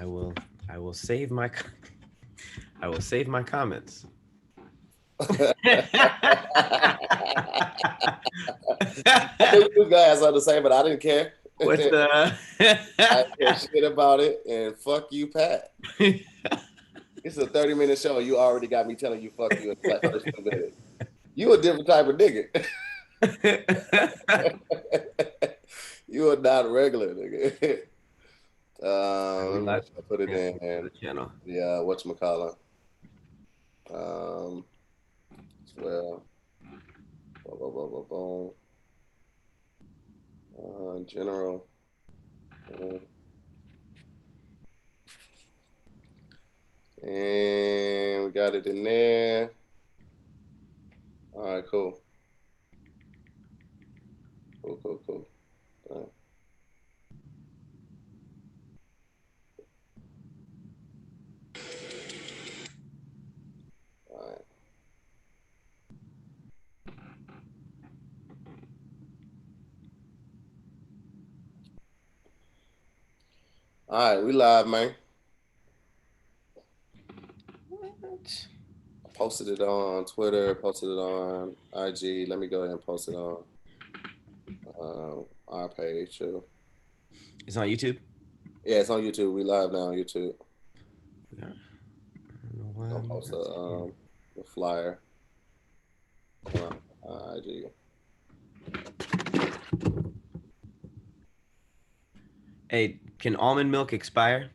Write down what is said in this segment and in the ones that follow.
I will save my I will save my comments. I knew you guys are the same, but I didn't care. What's the I didn't care shit about it, and fuck you, Pat. It's a 30-minute show. You already got me telling you fuck you in the first 2 minutes. You a different type of nigga. You are not regular, nigga. Let me put it in the channel. Yeah, whatchamacallit. Well, general. And we got it in there. All right, cool. Cool. All right. All right, we live, man. What? I posted it on Twitter, posted it on IG. Let me go ahead and post it on our page too. It's on YouTube? Yeah, it's on YouTube. We live now on YouTube. Yeah. I'll post the flyer on IG. Hey, can almond milk expire?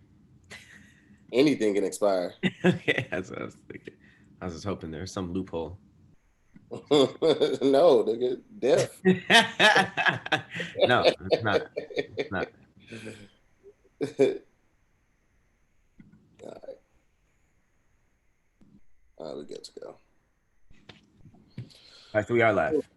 Anything can expire. Okay, that's what I was thinking. I was just hoping there's some loophole. No, nigga, death. No, it's not. It's not. All right, we good to go. All right, so we are live.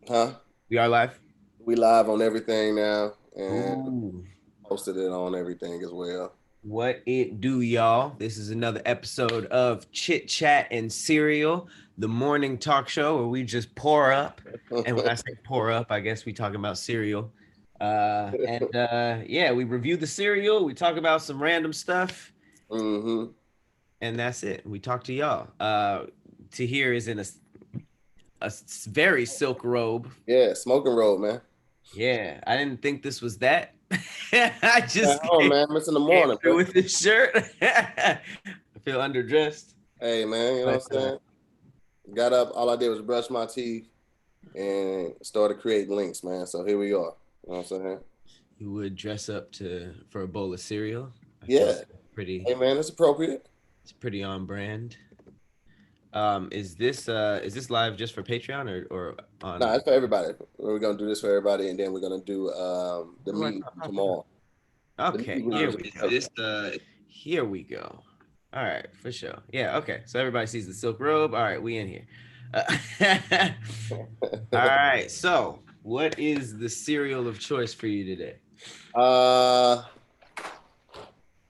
Huh? We are live? We live on everything now, and posted it on everything as well. What it do, y'all? This is another episode of Chit, Chat, and Cereal, the morning talk show where we just pour up. And when I say pour up, I guess we talking about cereal. Yeah, we review the cereal. We talk about some random stuff. Mm-hmm. And that's it. We talk to y'all. Tahir is in a very silk robe. Yeah, smoking robe, man. Yeah, I didn't think this was that. I just man, it's in the morning, bro. With this shirt. I feel underdressed. Hey, man, you know what I'm saying? Got up, all I did was brush my teeth and started creating links, man. So here we are. You know what I'm saying? You would dress up for a bowl of cereal? Yeah. Pretty. Hey, man, it's appropriate. It's pretty on brand. Is this live just for Patreon or on? No, it's for everybody. We're gonna do this for everybody, and then we're gonna do the meeting tomorrow. Okay, here we go. All right, for sure. Yeah, okay. So everybody sees the silk robe. All right, we in here. All right. So, what is the cereal of choice for you today?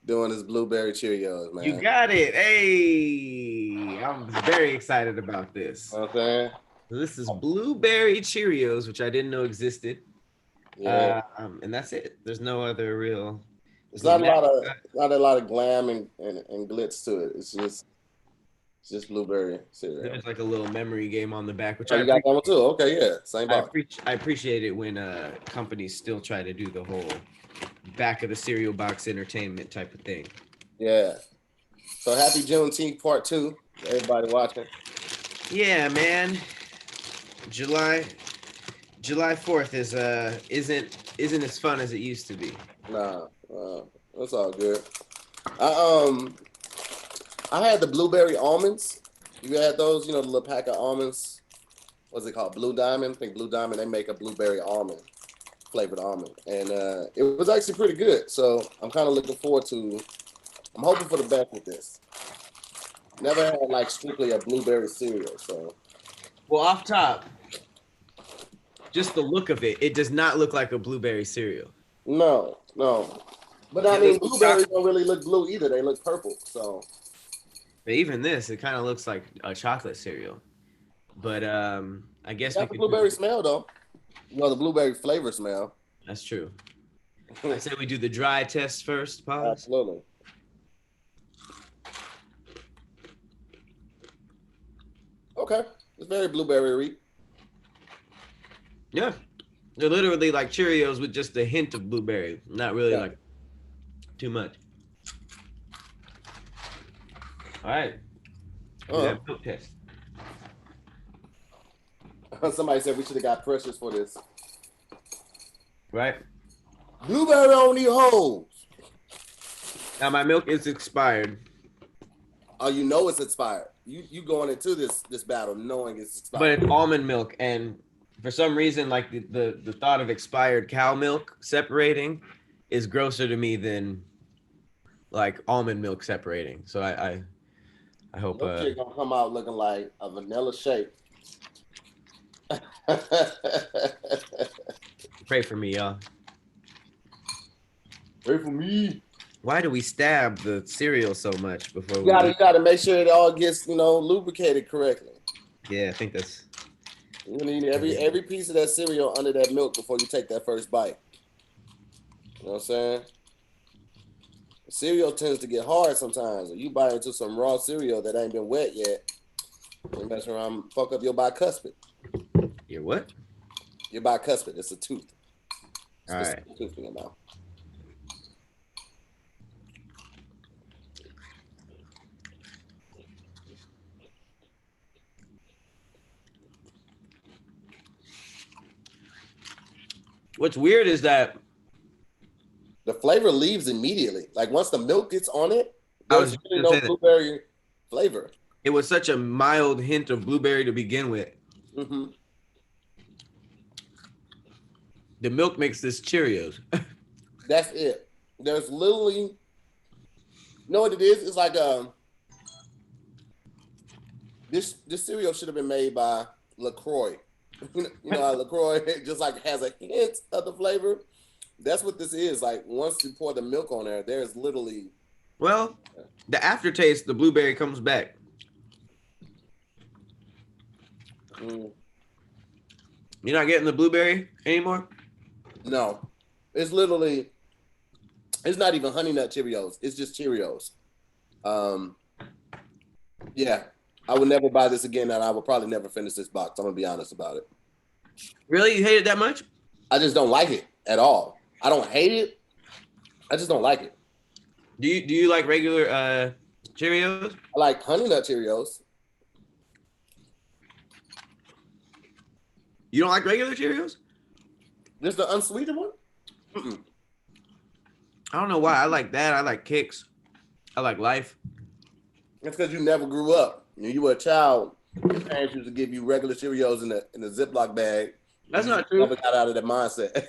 Doing this blueberry Cheerios, man. You got it. Hey, I'm very excited about this. Okay. This is blueberry Cheerios, which I didn't know existed. Yeah. And that's it. There's no other real. It's not a lot of glam and glitz to it. It's just blueberry cereal. There's like a little memory game on the back, which you got that one too. Okay, yeah, same box. I appreciate it when companies still try to do the whole back of the cereal box entertainment type of thing. Yeah. So happy Juneteenth Part 2, everybody watching. Yeah, man. July 4th isn't as fun as it used to be. Nah, that's all good. I had the blueberry almonds. You had those, you know, the little pack of almonds. What's it called? Blue Diamond. I think Blue Diamond, they make a blueberry almond, flavored almond. And it was actually pretty good. So I'm kind of looking forward to, I'm hoping for the best with this. Never had like strictly a blueberry cereal, so. Well, off top, just the look of it, it does not look like a blueberry cereal. No. But I mean, blueberries don't really look blue either. They look purple, so. But even this, it kind of looks like a chocolate cereal. But I guess got the blueberry smell though. You know, the blueberry flavor smell. That's true. I said we do the dry test first. Pause. Absolutely. Okay. It's very blueberry. Yeah. They're literally like Cheerios with just a hint of blueberry. Not really like too much. All right. Do that milk test. Somebody said we should have got Precious for this. Right. Blueberry on these hoes. Now my milk is expired. Oh, you know it's expired. You going into this battle knowing it's expired. But it's almond milk, and for some reason, like the thought of expired cow milk separating is grosser to me than like almond milk separating. So I hope Shit gonna come out looking like a vanilla shake. Pray for me, y'all. Pray for me. Why do we stab the cereal so much before you gotta make sure it all gets lubricated correctly. Yeah, I think that's. You need every piece of that cereal under that milk before you take that first bite. You know what I'm saying? Cereal tends to get hard sometimes. If you bite into some raw cereal that ain't been wet yet, you mess around, fuck up your bicuspid. Your what? Your bicuspid. It's a tooth. All right. A tooth in your mouth. What's weird is that the flavor leaves immediately. Like once the milk gets on it, there's really no blueberry flavor. It was such a mild hint of blueberry to begin with. Mm-hmm. The milk makes this Cheerios. That's it. There's literally, you know what it is? It's like this cereal should have been made by LaCroix. You know how LaCroix just like has a hint of the flavor. That's what this is. Like once you pour the milk on there, there's literally. Well, the aftertaste, the blueberry comes back. Mm. You're not getting the blueberry anymore? No, it's literally. It's not even Honey Nut Cheerios. It's just Cheerios. Yeah. I would never buy this again, and I would probably never finish this box. I'm gonna be honest about it. Really? You hate it that much? I just don't like it at all. I don't hate it. I just don't like it. Do you like regular Cheerios? I like Honey Nut Cheerios. You don't like regular Cheerios? Just the unsweetened one? Mm-mm. I don't know why. I like that. I like Kicks. I like Life. It's because you never grew up. When you were a child, your parents used to give you regular Cheerios in a Ziploc bag. That's not true. Never got out of that mindset.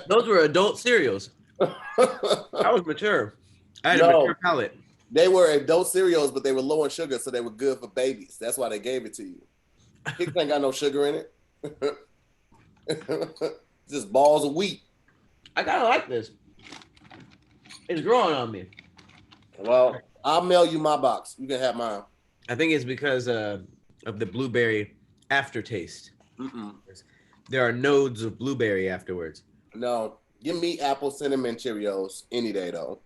Those were adult cereals. I was mature. I had a mature palate. They were adult cereals, but they were low in sugar, so they were good for babies. That's why they gave it to you. Kicks ain't got no sugar in it. Just balls of wheat. I kind of like this. It's growing on me. Well, I'll mail you my box. You can have mine. I think it's because of the blueberry aftertaste. Mm-mm. There are nodes of blueberry afterwards. No, give me apple cinnamon Cheerios any day though.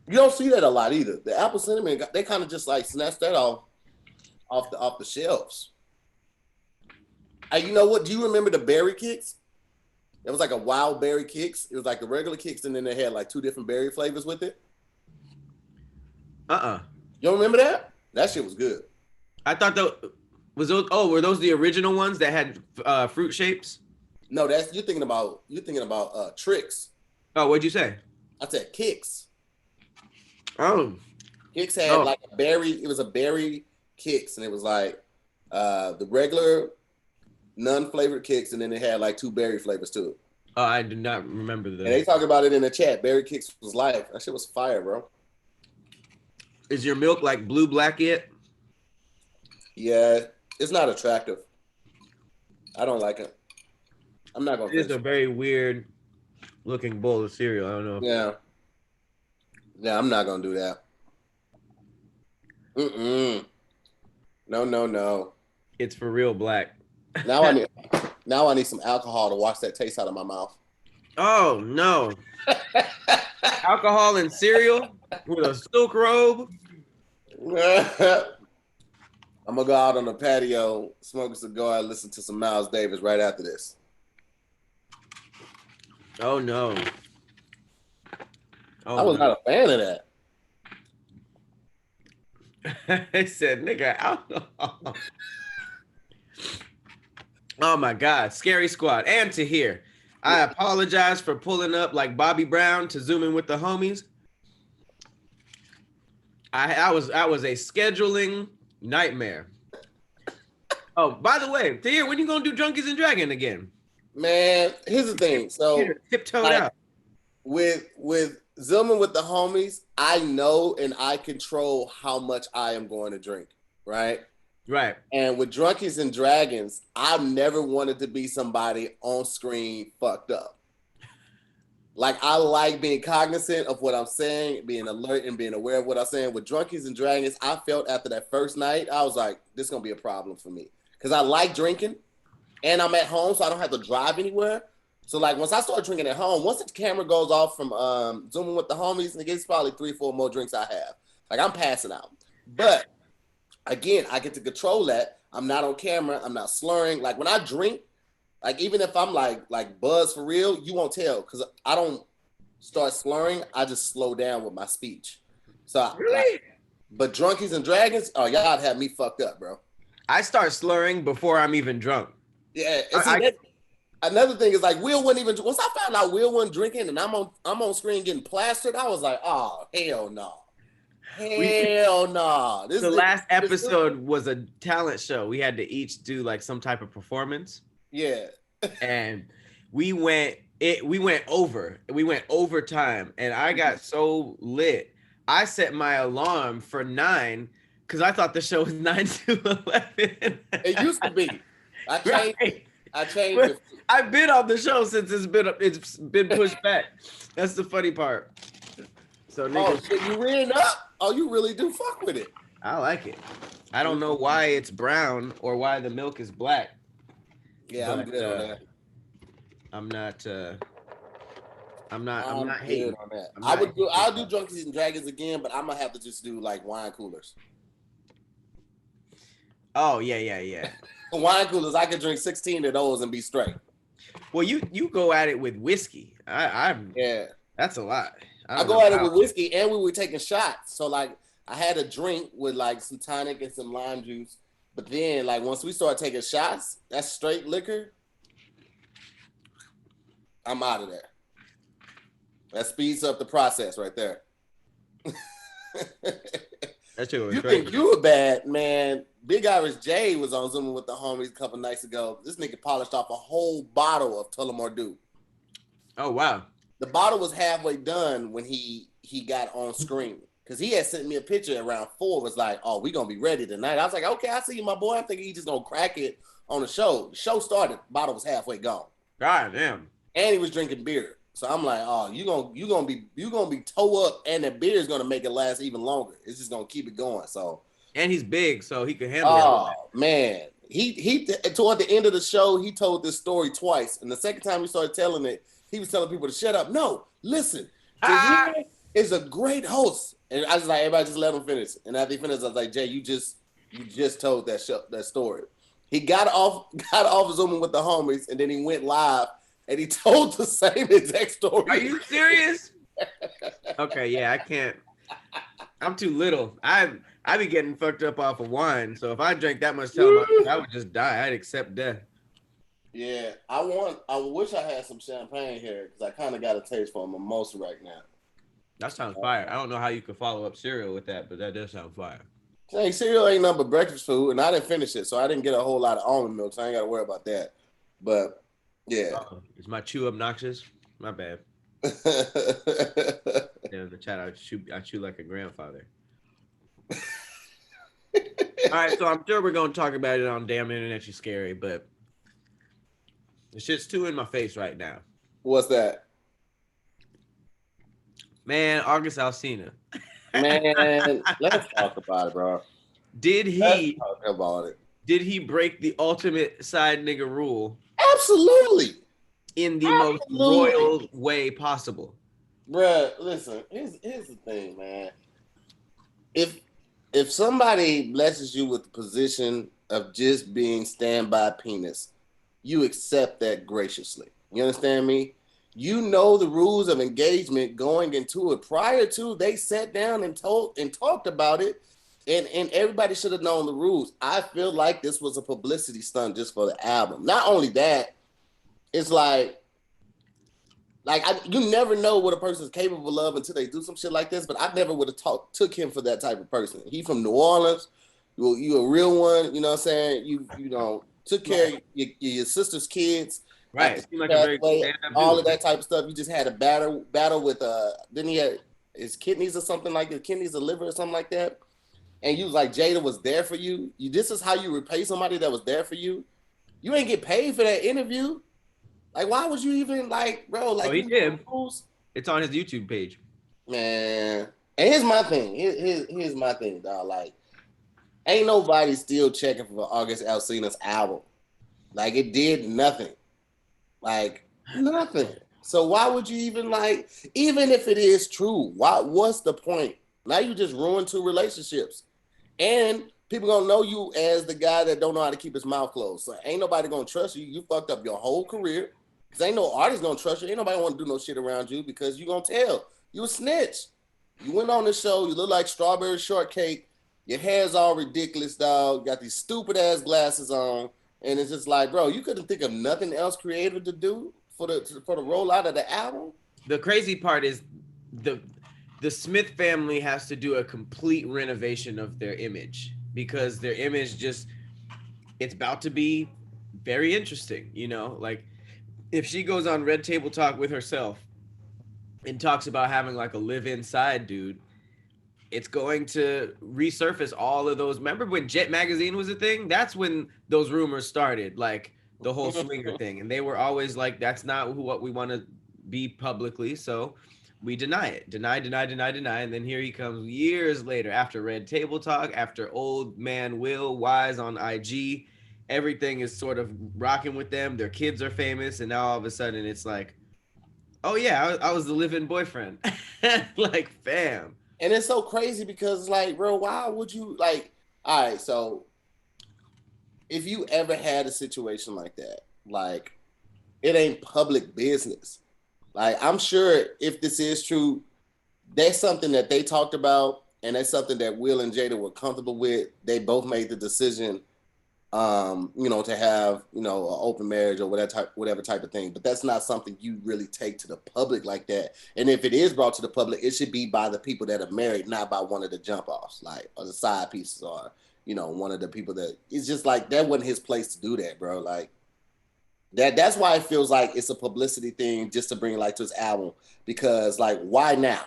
You don't see that a lot either. The apple cinnamon, they kind of just like snatch that off the shelves. You know what? Do you remember the berry kicks? It was like a wild berry kicks. It was like the regular kicks, and then they had like 2 different berry flavors with it. You don't remember that? That shit was good. I thought were those the original ones that had fruit shapes? No, you're thinking about Tricks. Oh, what'd you say? I said Kicks. Oh. Kicks had like a berry, it was a berry Kicks, and it was like the regular non-flavored Kicks, and then it had like 2 berry flavors to it. Oh, I do not remember that. And they talk about it in the chat. Berry Kicks was life. That shit was fire, bro. Is your milk like blue black yet? Yeah, it's not attractive. I don't like it. I'm not gonna. It's a very weird looking bowl of cereal. I don't know. Yeah, I'm not gonna do that. No. It's for real black. Now I need some alcohol to wash that taste out of my mouth. Oh no. Alcohol and cereal with a silk robe. I'm gonna go out on the patio, smoke a cigar, and listen to some Miles Davis right after this. Oh no. I was not a fan of that. I said, nigga, alcohol. Oh my God. Scary Squad. And to hear. I apologize for pulling up like Bobby Brown to zoom in with the homies. I was a scheduling nightmare. Oh, by the way, Tahir, when you gonna do Junkies and Dragon again? Man, here's the thing. So tiptoed out. With zooming with the homies, I know and I control how much I am going to drink, right? Right. And with Drunkies and Dragons, I've never wanted to be somebody on screen fucked up. Like, I like being cognizant of what I'm saying, being alert and being aware of what I'm saying. With Drunkies and Dragons, I felt after that first night, I was like, this is going to be a problem for me. Because I like drinking, and I'm at home, so I don't have to drive anywhere. So, like, once I start drinking at home, once the camera goes off from zooming with the homies, and it gets probably 3-4 more drinks I have. Like, I'm passing out. But again, I get to control that. I'm not on camera. I'm not slurring. Like, when I drink, like, even if I'm like buzzed for real, you won't tell because I don't start slurring. I just slow down with my speech. So, really? But Drunkies and Dragons, oh, y'all have me fucked up, bro. I start slurring before I'm even drunk. Yeah. And see, another thing is like Will wasn't even. Once I found out Will wasn't drinking and I'm on screen getting plastered, I was like, oh, hell no. Hell no. The last episode was a talent show. We had to each do like some type of performance. Yeah. And we went overtime, and I got so lit. I set my alarm for 9 because I thought the show was 9 to 11. It used to be. I changed it. I've been on the show since it's been pushed back. That's the funny part. So niggas, shit, you ran up. Oh, you really do fuck with it. I like it. I don't know why it's brown or why the milk is black. Yeah, but, I'm good on that. I'm not hating on that. I'll do Drunkies and Dragons again, but I'm gonna have to just do like wine coolers. Oh yeah. Wine coolers, I could drink 16 of those and be straight. Well, you go at it with whiskey. Yeah, that's a lot. I go at it with whiskey, and we were taking shots. So like, I had a drink with like some tonic and some lime juice. But then, like, once we start taking shots, that's straight liquor. I'm out of there. That speeds up the process right there. That shit was you crazy. think you were bad, man. Big Irish J was on Zooming with the homies a couple nights ago. This nigga polished off a whole bottle of Tullamore Dew. Oh, wow. The bottle was halfway done when he got on screen. Because he had sent me a picture around 4, was like, oh, we going to be ready tonight. I was like, okay, I see you, my boy. I'm thinking he just going to crack it on the show. The show started. Bottle was halfway gone. God damn. And he was drinking beer. So I'm like, oh, you gonna be toe up, and the beer is gonna make it last even longer. It's just gonna keep it going. So, and he's big, so he can handle it. Oh man, he toward the end of the show, he told this story twice, and the second time he started telling it, he was telling people to shut up. No, listen, Tahir is a great host, and I was like, everybody just let him finish. And after he finished, I was like, Jay, you just told that story. He got off Zooming with the homies, and then he went live. And he told the same exact story. Are you serious? Okay, yeah, I can't. I'm too little. I be getting fucked up off of wine. So if I drank that much Tullamore, I would just die. I'd accept death. Yeah, I wish I had some champagne here because I kind of got a taste for a mimosa right now. That sounds fire. I don't know how you could follow up cereal with that, but that does sound fire. Hey, cereal ain't nothing but breakfast food, and I didn't finish it, so I didn't get a whole lot of almond milk, so I ain't got to worry about that. But yeah. Is my chew obnoxious? My bad. Yeah, in the chat, I chew like a grandfather. All right, so I'm sure we're going to talk about it on Damn Internet You Scary, but the shit's too in my face right now. What's that? Man, August Alsina. Man, let's talk about it, bro. Let's talk about it. Did he break the ultimate side nigga rule? Absolutely. in the most royal way possible. Bruh, listen, here's the thing, man. If somebody blesses you with the position of just being standby penis, you accept that graciously. You understand me? You know the rules of engagement going into it. Prior to, they sat down and talked about it, and everybody should have known the rules. I feel like this was a publicity stunt just for the album. Not only that, it's like you never know what a person's capable of until they do some shit like this. But I never would have took him for that type of person. He from New Orleans. You a real one. You know what I'm saying? You know, took care of your sister's kids. Right. Like a very all of that type of stuff. You just had a battle with didn't he have his kidneys or something like that? Kidneys or liver or something like that. And you was like, Jada was there for you. This is how you repay somebody that was there for you. You ain't get paid for that interview. Like, why would you even bro? Like, he did. It's on his YouTube page. Man, and here's my thing. Here's my thing, dog. Like, ain't nobody still checking for August Alsina's album. Like, it did nothing. Like, nothing. So why would you even even if it is true, what's the point? Now you just ruined 2 relationships. And people gonna know you as the guy that don't know how to keep his mouth closed. So ain't nobody gonna trust you. You fucked up your whole career. Cause ain't no artist gonna trust you. Ain't nobody want to do no shit around you because you gonna tell. You a snitch. You went on the show. You look like strawberry shortcake. Your hair's all ridiculous, dog. You got these stupid ass glasses on, and it's just like, bro, you couldn't think of nothing else creative to do for the rollout of the album. The crazy part is the Smith family has to do a complete renovation of their image because their image it's about to be very interesting, you know? Like, if she goes on Red Table Talk with herself and talks about having like a live inside dude, it's going to resurface all of those. Remember when Jet Magazine was a thing? That's when those rumors started, like the whole swinger thing. And they were always like, that's not what we want to be publicly. So we deny it. Deny. And then here he comes years later after Red Table Talk, after old man Will Wise on IG. Everything is sort of rocking with them. Their kids are famous. And now all of a sudden it's like, oh yeah, I was the live-in boyfriend. Like, fam. And it's so crazy because like, bro, why would you all right, so if you ever had a situation like that, like, it ain't public business. Like, I'm sure if this is true, that's something that they talked about, and that's something that Will and Jada were comfortable with. They both made the decision, to have, an open marriage or whatever type of thing. But that's not something you really take to the public like that. And if it is brought to the public, it should be by the people that are married, not by one of the jump offs, or the side pieces, or, one of the people that, it's just like, that wasn't his place to do that, bro. Like, that's why it feels like it's a publicity thing just to bring light to his album. Because, like, why now?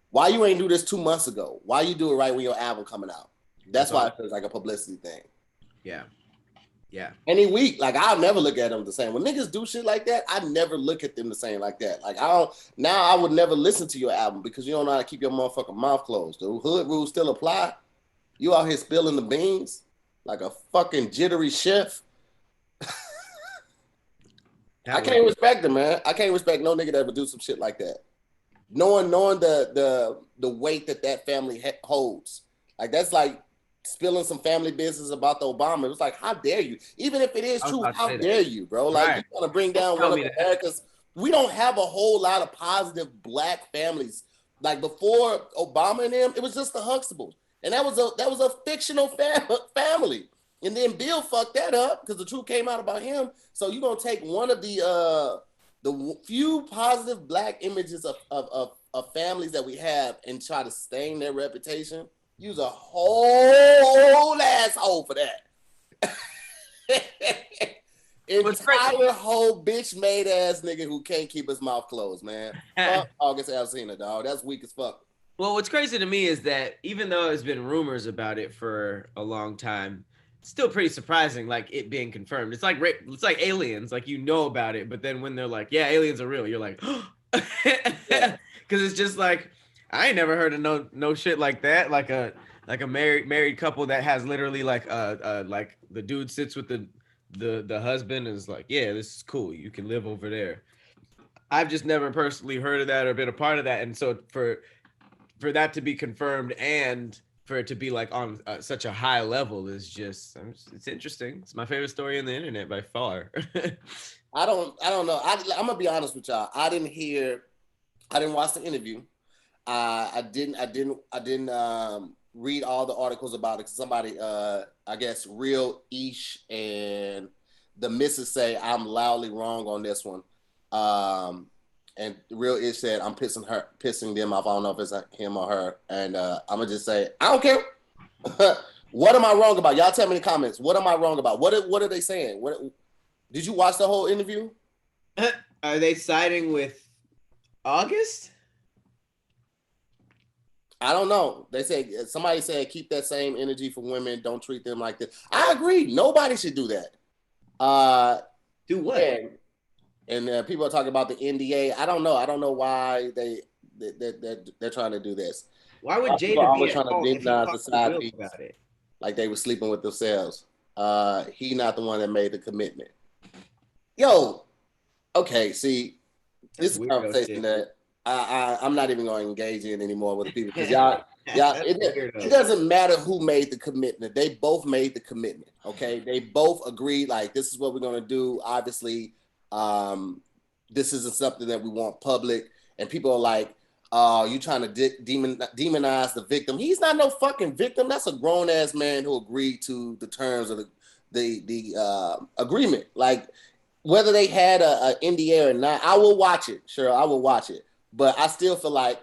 Why you ain't do this 2 months ago? Why you do it right when your album coming out? That's why it feels like a publicity thing. Yeah. Any week, like, I'll never look at them the same. When niggas do shit like that, I never look at them the same like that. Like, I would never listen to your album because you don't know how to keep your motherfucking mouth closed. The hood rules still apply. You out here spilling the beans like a fucking jittery chef. I can't respect them, man. I can't respect no nigga that would do some shit like that. Knowing the weight that family holds. Like, that's like spilling some family business about the Obama. It was like, how dare you? Even if it is true, how dare you, bro? Like, right. You want to bring down one of America's. We don't have a whole lot of positive black families. Like, before Obama and them, it was just the Huxtables. And that was a fictional family. And then Bill fucked that up because the truth came out about him. So you're gonna take one of the few positive black images of families that we have and try to stain their reputation. Use a whole asshole for that. Entire whole bitch made ass nigga who can't keep his mouth closed, man. Fuck August Alsina, dog. That's weak as fuck. Well, what's crazy to me is that even though there's been rumors about it for a long time, it's still pretty surprising, like, it being confirmed. It's like aliens, like, about it, but then when they're like, yeah, aliens are real, you're like, because it's just like, I ain't never heard of no shit like that, like a married couple that has literally like the dude sits with the the husband is like, yeah, this is cool. You can live over there. I've just never personally heard of that or been a part of that, and so for that to be confirmed and for it to be like on such a high level is just it's interesting. It's my favorite story on the internet by far. I don't know. I'm gonna be honest with y'all. I didn't watch the interview. I didn't read all the articles about it. Somebody, I guess, Real Ish and the missus say I'm loudly wrong on this one. And Real Ish said I'm pissing them off. I don't know if it's him or her. And I'm gonna just say I don't care. What am I wrong about? Y'all tell me in the comments. What am I wrong about? What are they saying? What did you watch the whole interview? Are they siding with August? I don't know. Somebody said keep that same energy for women. Don't treat them like this. I agree. Nobody should do that. Do what? And people are talking about the NDA. I don't know. I don't know why they're trying to do this. Why would Jada always trying to demonize the side piece about it? Like they were sleeping with themselves? He not the one that made the commitment. Yo, okay. See, this is a conversation that I'm not even going to engage in anymore with the people because y'all, it doesn't matter who made the commitment. They both made the commitment. Okay, they both agreed. Like this is what we're going to do. Obviously, this isn't something that we want public. And people are like, you trying to demonize the victim. He's not no fucking victim. That's a grown ass man who agreed to the terms of the agreement. Like whether they had a NDA or not, I will watch it. Sure, I will watch it. But I still feel like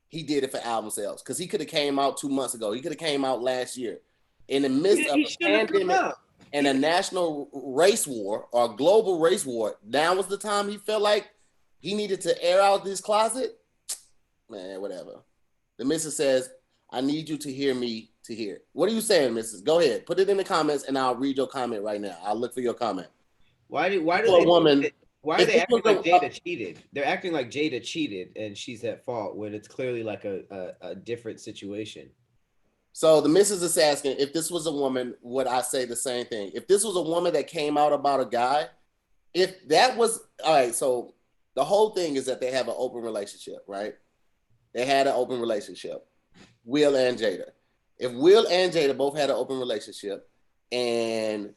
he did it for album sales because he could have came out 2 months ago. He could have came out last year. In the midst of a pandemic and a national race war or a global race war, now was the time he felt like he needed to air out this closet. Man, whatever. The missus says, I need you to hear me to hear it. What are you saying, missus? Go ahead. Put it in the comments and I'll read your comment right now. I'll look for your comment. Why are they acting like Jada cheated? They're acting like Jada cheated and she's at fault when it's clearly like a different situation. So the missus is asking, if this was a woman, would I say the same thing? If this was a woman that came out about a guy, if that was, all right, so the whole thing is that they have an open relationship, right? They had an open relationship, Will and Jada. If Will and Jada both had an open relationship and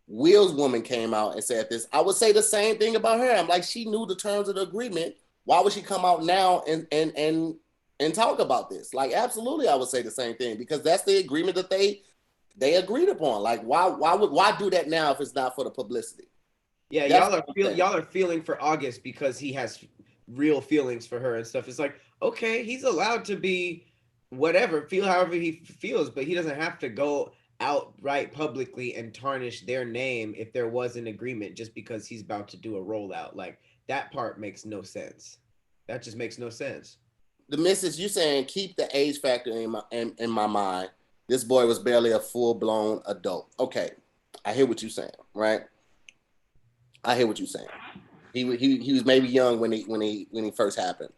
Will's woman came out and said this, I would say the same thing about her. I'm like, she knew the terms of the agreement. Why would she come out now and talk about this? Like, absolutely, I would say the same thing because that's the agreement that they agreed upon. Like, why do that now if it's not for the publicity? Yeah, y'all are feeling for August because he has real feelings for her and stuff. It's like, okay, he's allowed to be whatever, feel however he feels, but he doesn't have to go outright publicly and tarnish their name if there was an agreement just because he's about to do a rollout. Like that part makes no sense. That just makes no sense. The missus, you saying keep the age factor in my mind. This boy was barely a full-blown adult. Okay, I hear what you're saying, right? I hear what you're saying. He was maybe young when he first happened,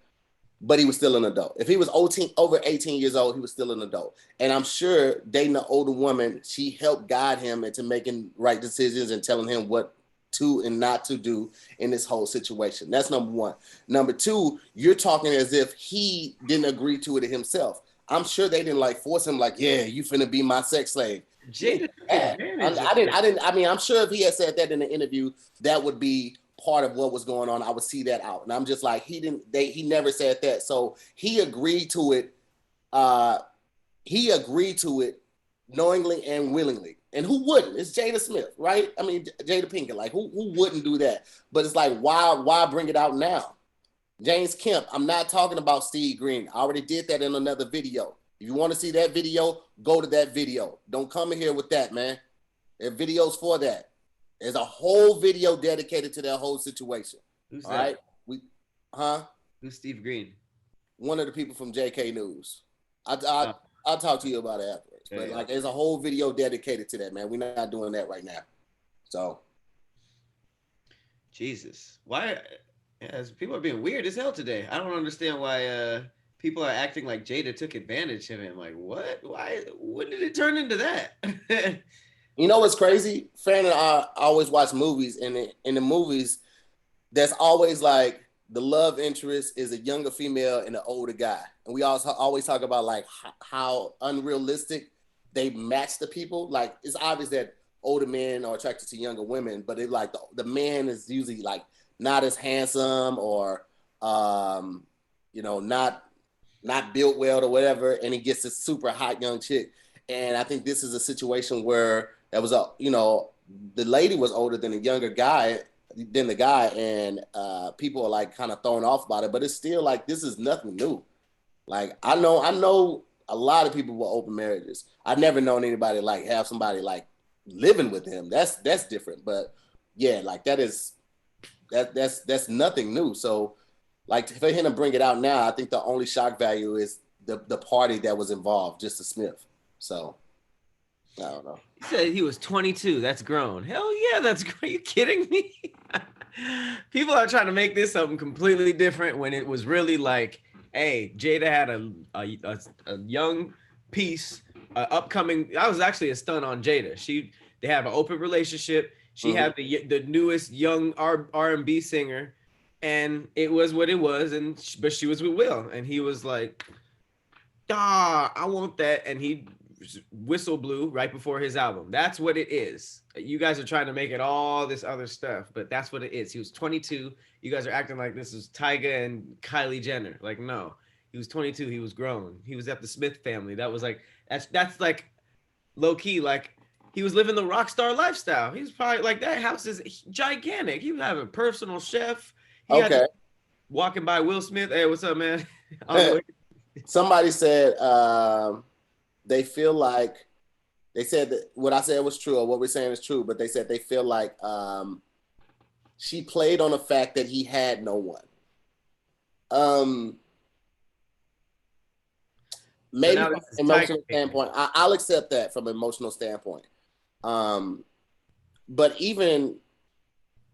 but he was still an adult. If he was over 18 years old, he was still an adult. And I'm sure dating an older woman, she helped guide him into making right decisions and telling him what to and not to do in this whole situation. That's number one. Number two, you're talking as if he didn't agree to it himself. I'm sure they didn't like force him like, yeah, you finna be my sex slave. Jada, I mean, I'm sure if he had said that in the interview, that would be part of what was going on. I would see that out. And I'm just like, he never said that. So he agreed to it. He agreed to it knowingly and willingly. And who wouldn't? It's Jada Smith, right? I mean, Jada Pinkett, like who wouldn't do that? But it's like, why bring it out now? James Kemp, I'm not talking about Steve Green. I already did that in another video. If you want to see that video, go to that video. Don't come in here with that, man. There are videos for that. There's a whole video dedicated to that whole situation. Who's all that? Right? Who's Steve Green? One of the people from JK News. I'll talk to you about it afterwards. But like, there's a whole video dedicated to that, man. We're not doing that right now. So, Jesus, why? Yes, people are being weird as hell today. I don't understand why people are acting like Jada took advantage of him. Like, what? Why? When did it turn into that? You know what's crazy? Fan and I always watch movies, and in the movies, there's always like the love interest is a younger female and an older guy, and we also always talk about like how unrealistic they match the people. Like it's obvious that older men are attracted to younger women, but it like the man is usually like not as handsome or um, not built well or whatever, and he gets this super hot young chick. And I think this is a situation where that was the lady was older than the younger guy than the guy, and people are like kind of thrown off about it. But it's still like this is nothing new. Like I know a lot of people with open marriages. I've never known anybody like have somebody like living with him. That's different. But yeah, like that's nothing new. So like for him to bring it out now, I think the only shock value is the party that was involved, just the Smith. So I don't know. He said he was 22. That's grown. Hell yeah, that's great. Are you kidding me? People are trying to make this something completely different when it was really like, hey, Jada had a young piece, upcoming. I was actually a stunt on Jada. They have an open relationship. She had the newest young R&B singer, and it was what it was. But she was with Will, and he was like, I want that, and he whistle blew right before his album. That's what it is. You guys are trying to make it all this other stuff, but that's what it is. He was 22. You guys are acting like this is Tyga and Kylie Jenner. Like, no, he was 22. He was grown. He was at the Smith family. That was like, that's like low key. Like he was living the rock star lifestyle. He was probably like, that house is gigantic. He was having a personal chef. Walking by Will Smith. Hey, what's up, man? Somebody said, they feel like they said that what I said was true or what we're saying is true, but they said they feel like she played on the fact that he had no one. Maybe from an emotional standpoint, I'll accept that from an emotional standpoint. But even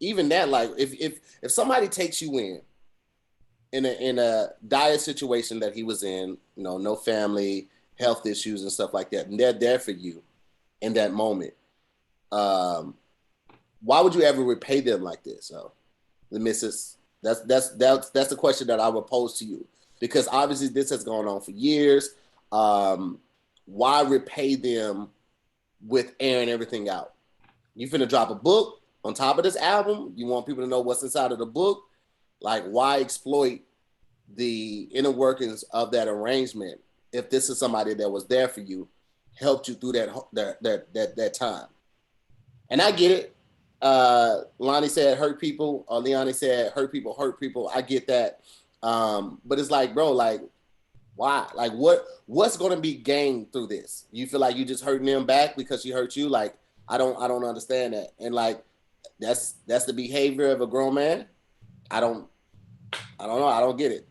that, like if somebody takes you in a dire situation that he was in, no family, health issues and stuff like that, and they're there for you in that moment. Why would you ever repay them like this? So, the missus, that's the question that I would pose to you, because obviously this has gone on for years. Why repay them with airing everything out? You finna drop a book on top of this album. You want people to know what's inside of the book. Like, why exploit the inner workings of that arrangement if this is somebody that was there for you, helped you through that time? And I get it. Lonnie said hurt people, or Leonie said hurt people. I get that. But it's like, bro, like, why? Like, what's going to be gained through this? You feel like you just hurting them back because she hurt you? Like, I don't understand that. And like, that's the behavior of a grown man. I don't know. I don't get it.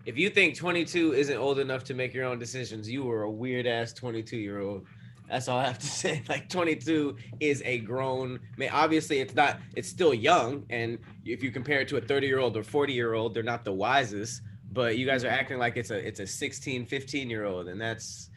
If you think 22 isn't old enough to make your own decisions, you were a weird ass 22-year-old. That's all I have to say. Like, 22 is a grown man. Obviously, it's still young. And if you compare it to a 30-year-old or 40-year-old, they're not the wisest. But you guys are acting like it's a 16, 15-year-old. And that's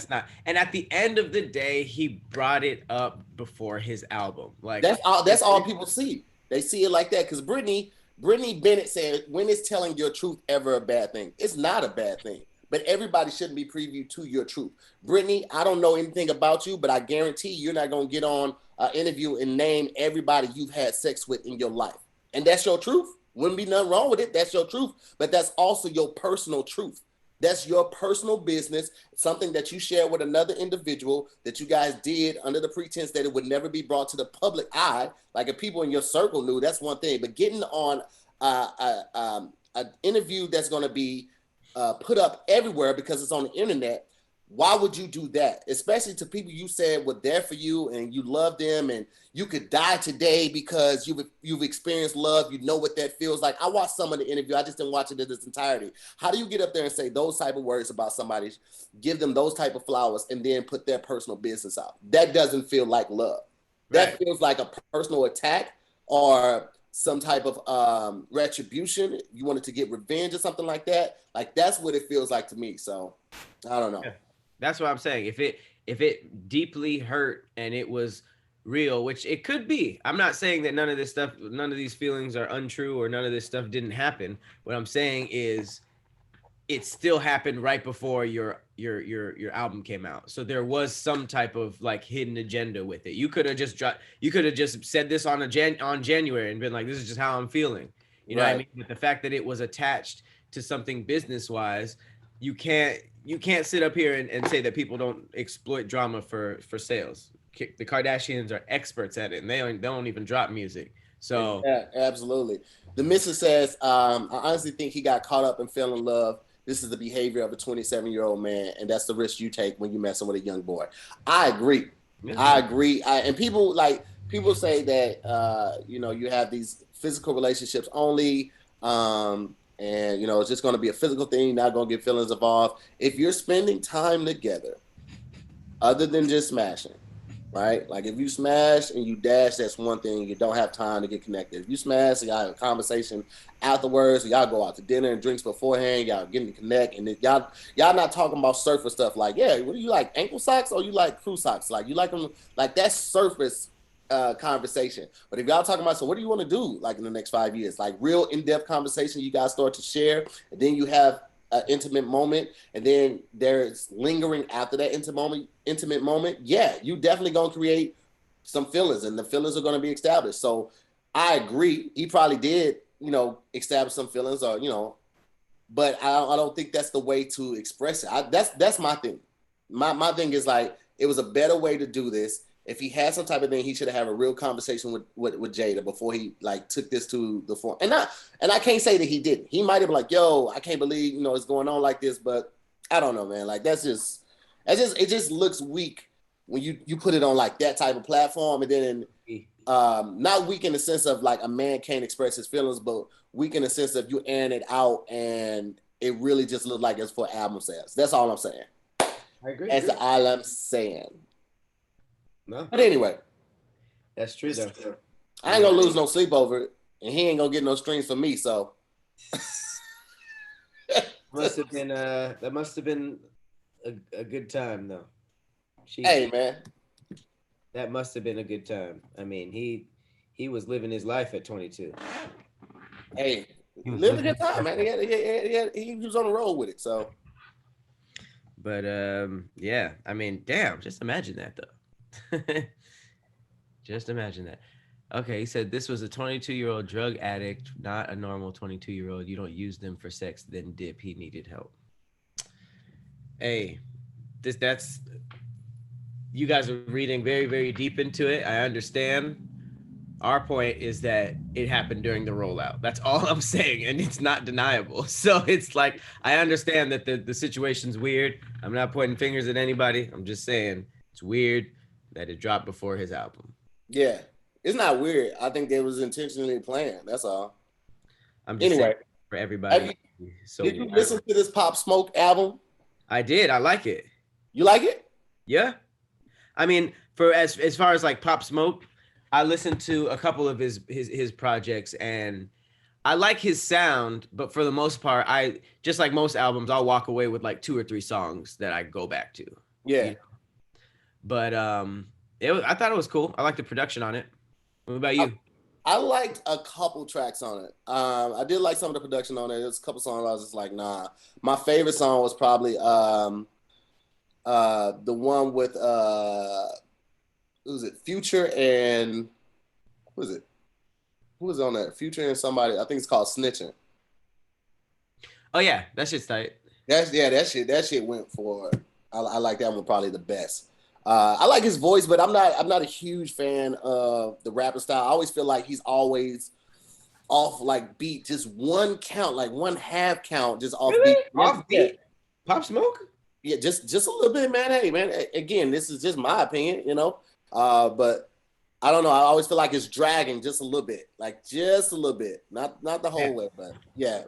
not. And at the end of the day, he brought it up before his album. Like, that's all people see. They see it like that. Because Brittany Bennett said, when is telling your truth ever a bad thing? It's not a bad thing, but everybody shouldn't be privy to your truth. Brittany, I don't know anything about you, but I guarantee you're not going to get on an interview and name everybody you've had sex with in your life. And that's your truth. Wouldn't be nothing wrong with it. That's your truth. But that's also your personal truth. That's your personal business, something that you share with another individual that you guys did under the pretense that it would never be brought to the public eye. Like, if people in your circle knew, that's one thing. But getting on an interview that's going to be put up everywhere because it's on the internet, why would you do that? Especially to people you said were there for you and you love them and you could die today because you've experienced love. You know what that feels like. I watched some of the interview. I just didn't watch it in its entirety. How do you get up there and say those type of words about somebody, give them those type of flowers, and then put their personal business out? That doesn't feel like love. Right. That feels like a personal attack or some type of retribution. You wanted to get revenge or something like that. Like, that's what it feels like to me. So I don't know. Yeah. That's what I'm saying. if it deeply hurt and it was real, which it could be. I'm not saying that none of this stuff, none of these feelings are untrue or none of this stuff didn't happen. What I'm saying is it still happened right before your album came out. So there was some type of like hidden agenda with it. You could have just said this on January and been like, this is just how I'm feeling. You know what I mean? But the fact that it was attached to something business wise, you can't sit up here and say that people don't exploit drama for sales. The Kardashians are experts at it, and they don't even drop music. So yeah, absolutely. The missus says, I honestly think he got caught up and fell in love. This is the behavior of a 27-year-old man, and that's the risk you take when you're messing with a young boy. I agree. Yeah. I agree. And people say that you have these physical relationships only, and it's just going to be a physical thing. You're not going to get feelings involved. If you're spending time together, other than just smashing, right? Like if you smash and you dash, that's one thing. You don't have time to get connected. If you smash, y'all have a conversation afterwards, y'all go out to dinner and drinks beforehand, y'all getting to connect, and y'all not talking about surface stuff like, yeah, what do you like, ankle socks or you like crew socks? Like you like them, like that's surface conversation. But if y'all talking about, so what do you want to do like in the next 5 years? Like real in-depth conversation you guys start to share, and then you have an intimate moment, and then there's lingering after that intimate moment. Yeah, you definitely gonna create some feelings, and the feelings are gonna be established. So I agree, he probably did, establish some feelings, or but I don't think that's the way to express it. That's my thing. My thing is like it was a better way to do this. If he had some type of thing, he should have a real conversation with Jada before he like took this to the form. And I can't say that he didn't. He might have been like, "Yo, I can't believe it's going on like this," but I don't know, man. Like it just looks weak when you put it on like that type of platform, and then not weak in the sense of like a man can't express his feelings, but weak in the sense of you airing it out and it really just looked like it's for album sales. That's all I'm saying. I agree. That's all I'm saying. No. But anyway, that's true though. I ain't gonna lose no sleep over it, and he ain't gonna get no strings from me. So that must have been a good time though. Hey man, that must have been a good time. I mean, he was living his life at 22. Hey, living a good time, man. He was on the road with it. So, but yeah. I mean, damn. Just imagine that though. Just imagine that. Okay, he said this was a 22-year-old drug addict, not a normal 22-year-old. You don't use them for sex, then dip. He needed help. Hey, that's you guys are reading very, very deep into it. I understand. Our point is that it happened during the rollout. That's all I'm saying, and it's not deniable. So it's like I understand that the situation's weird. I'm not pointing fingers at anybody. I'm just saying it's weird that it dropped before his album. Yeah, it's not weird. I think they was intentionally planned. That's all. I'm just saying for everybody. Did you listen to this Pop Smoke album? I did. I like it. You like it? Yeah. I mean, for as far as like Pop Smoke, I listened to a couple of his projects and I like his sound, but for the most part, I just like most albums, I'll walk away with like 2 or 3 songs that I go back to. Yeah. But I thought it was cool. I like the production on it. What about you? I liked a couple tracks on it. I did like some of the production on it. There's a couple songs I was just like, nah. My favorite song was probably the one with who's it? Future and who is it? Who was on that? Future and somebody. I think it's called Snitching. Oh yeah, that shit's tight. That shit went for. I like that one probably the best. I like his voice, but I'm not a huge fan of the rapper style. I always feel like he's always off like beat, just one count, like one half count, just off really? beat. Off beat? Pop Smoke? Yeah, just a little bit, man. Hey, man. Again, this is just my opinion, but I don't know. I always feel like it's dragging just a little bit, like just a little bit, not the whole way, but yeah.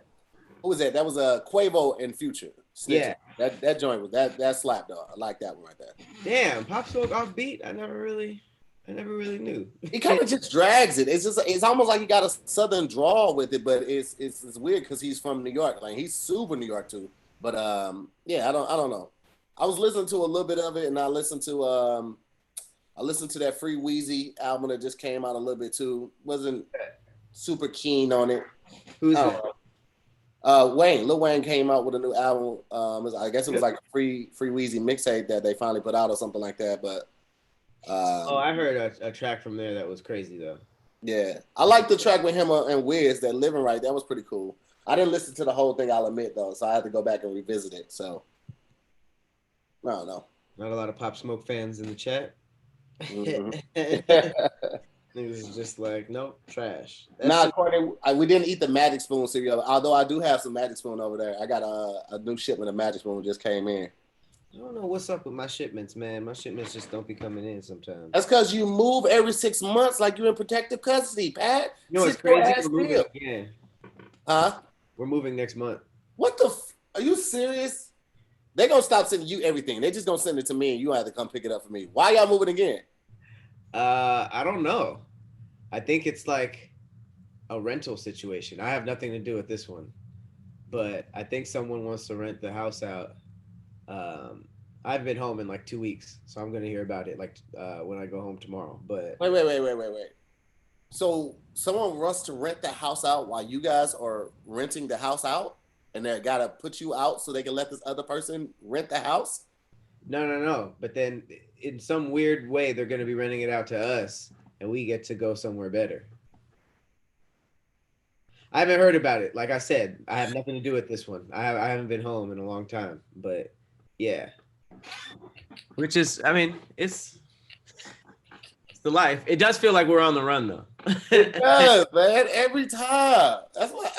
Who was that? That was Quavo and Future. Snitching. Yeah, that joint was that slap though. I like that one right there. Damn, Pop Smoke off beat. I never really knew. He kind of just drags it. It's almost like he got a southern drawl with it, but it's weird because he's from New York. Like he's super New York too. But yeah, I don't know. I was listening to a little bit of it, and I listened to that Free Weezy album that just came out a little bit too. Wasn't super keen on it. Who's that? Lil Wayne came out with a new album. I guess it was like a free Weezy mixtape that they finally put out or something like that. But I heard a track from there that was crazy though. Yeah, I like the track with him and Wiz, that Living Right. That was pretty cool. I didn't listen to the whole thing, I'll admit though, so I had to go back and revisit it. So I don't know. Not a lot of Pop Smoke fans in the chat. Mm-hmm. Niggas is just like, nope, trash. Courtney, we didn't eat the Magic Spoon cereal, although I do have some Magic Spoon over there. I got a new shipment of Magic Spoon just came in. I don't know what's up with my shipments, man. My shipments just don't be coming in sometimes. That's because you move every 6 months like you're in protective custody, Pat. You know what's crazy? We're moving again. Huh? We're moving next month. What the are you serious? They're going to stop sending you everything. They just going to send it to me and you have to come pick it up for me. Why y'all moving again? I don't know. I think it's like a rental situation. I have nothing to do with this one. But I think someone wants to rent the house out. I've been home in like 2 weeks, so I'm gonna hear about it like when I go home tomorrow. But wait. So someone wants to rent the house out while you guys are renting the house out, and they gotta put you out so they can let this other person rent the house? No. But then in some weird way, they're gonna be renting it out to us, and we get to go somewhere better. I haven't heard about it. Like I said, I have nothing to do with this one. I haven't been home in a long time, but yeah. Which is, I mean, it's the life. It does feel like we're on the run though. It does, man. Every time. That's why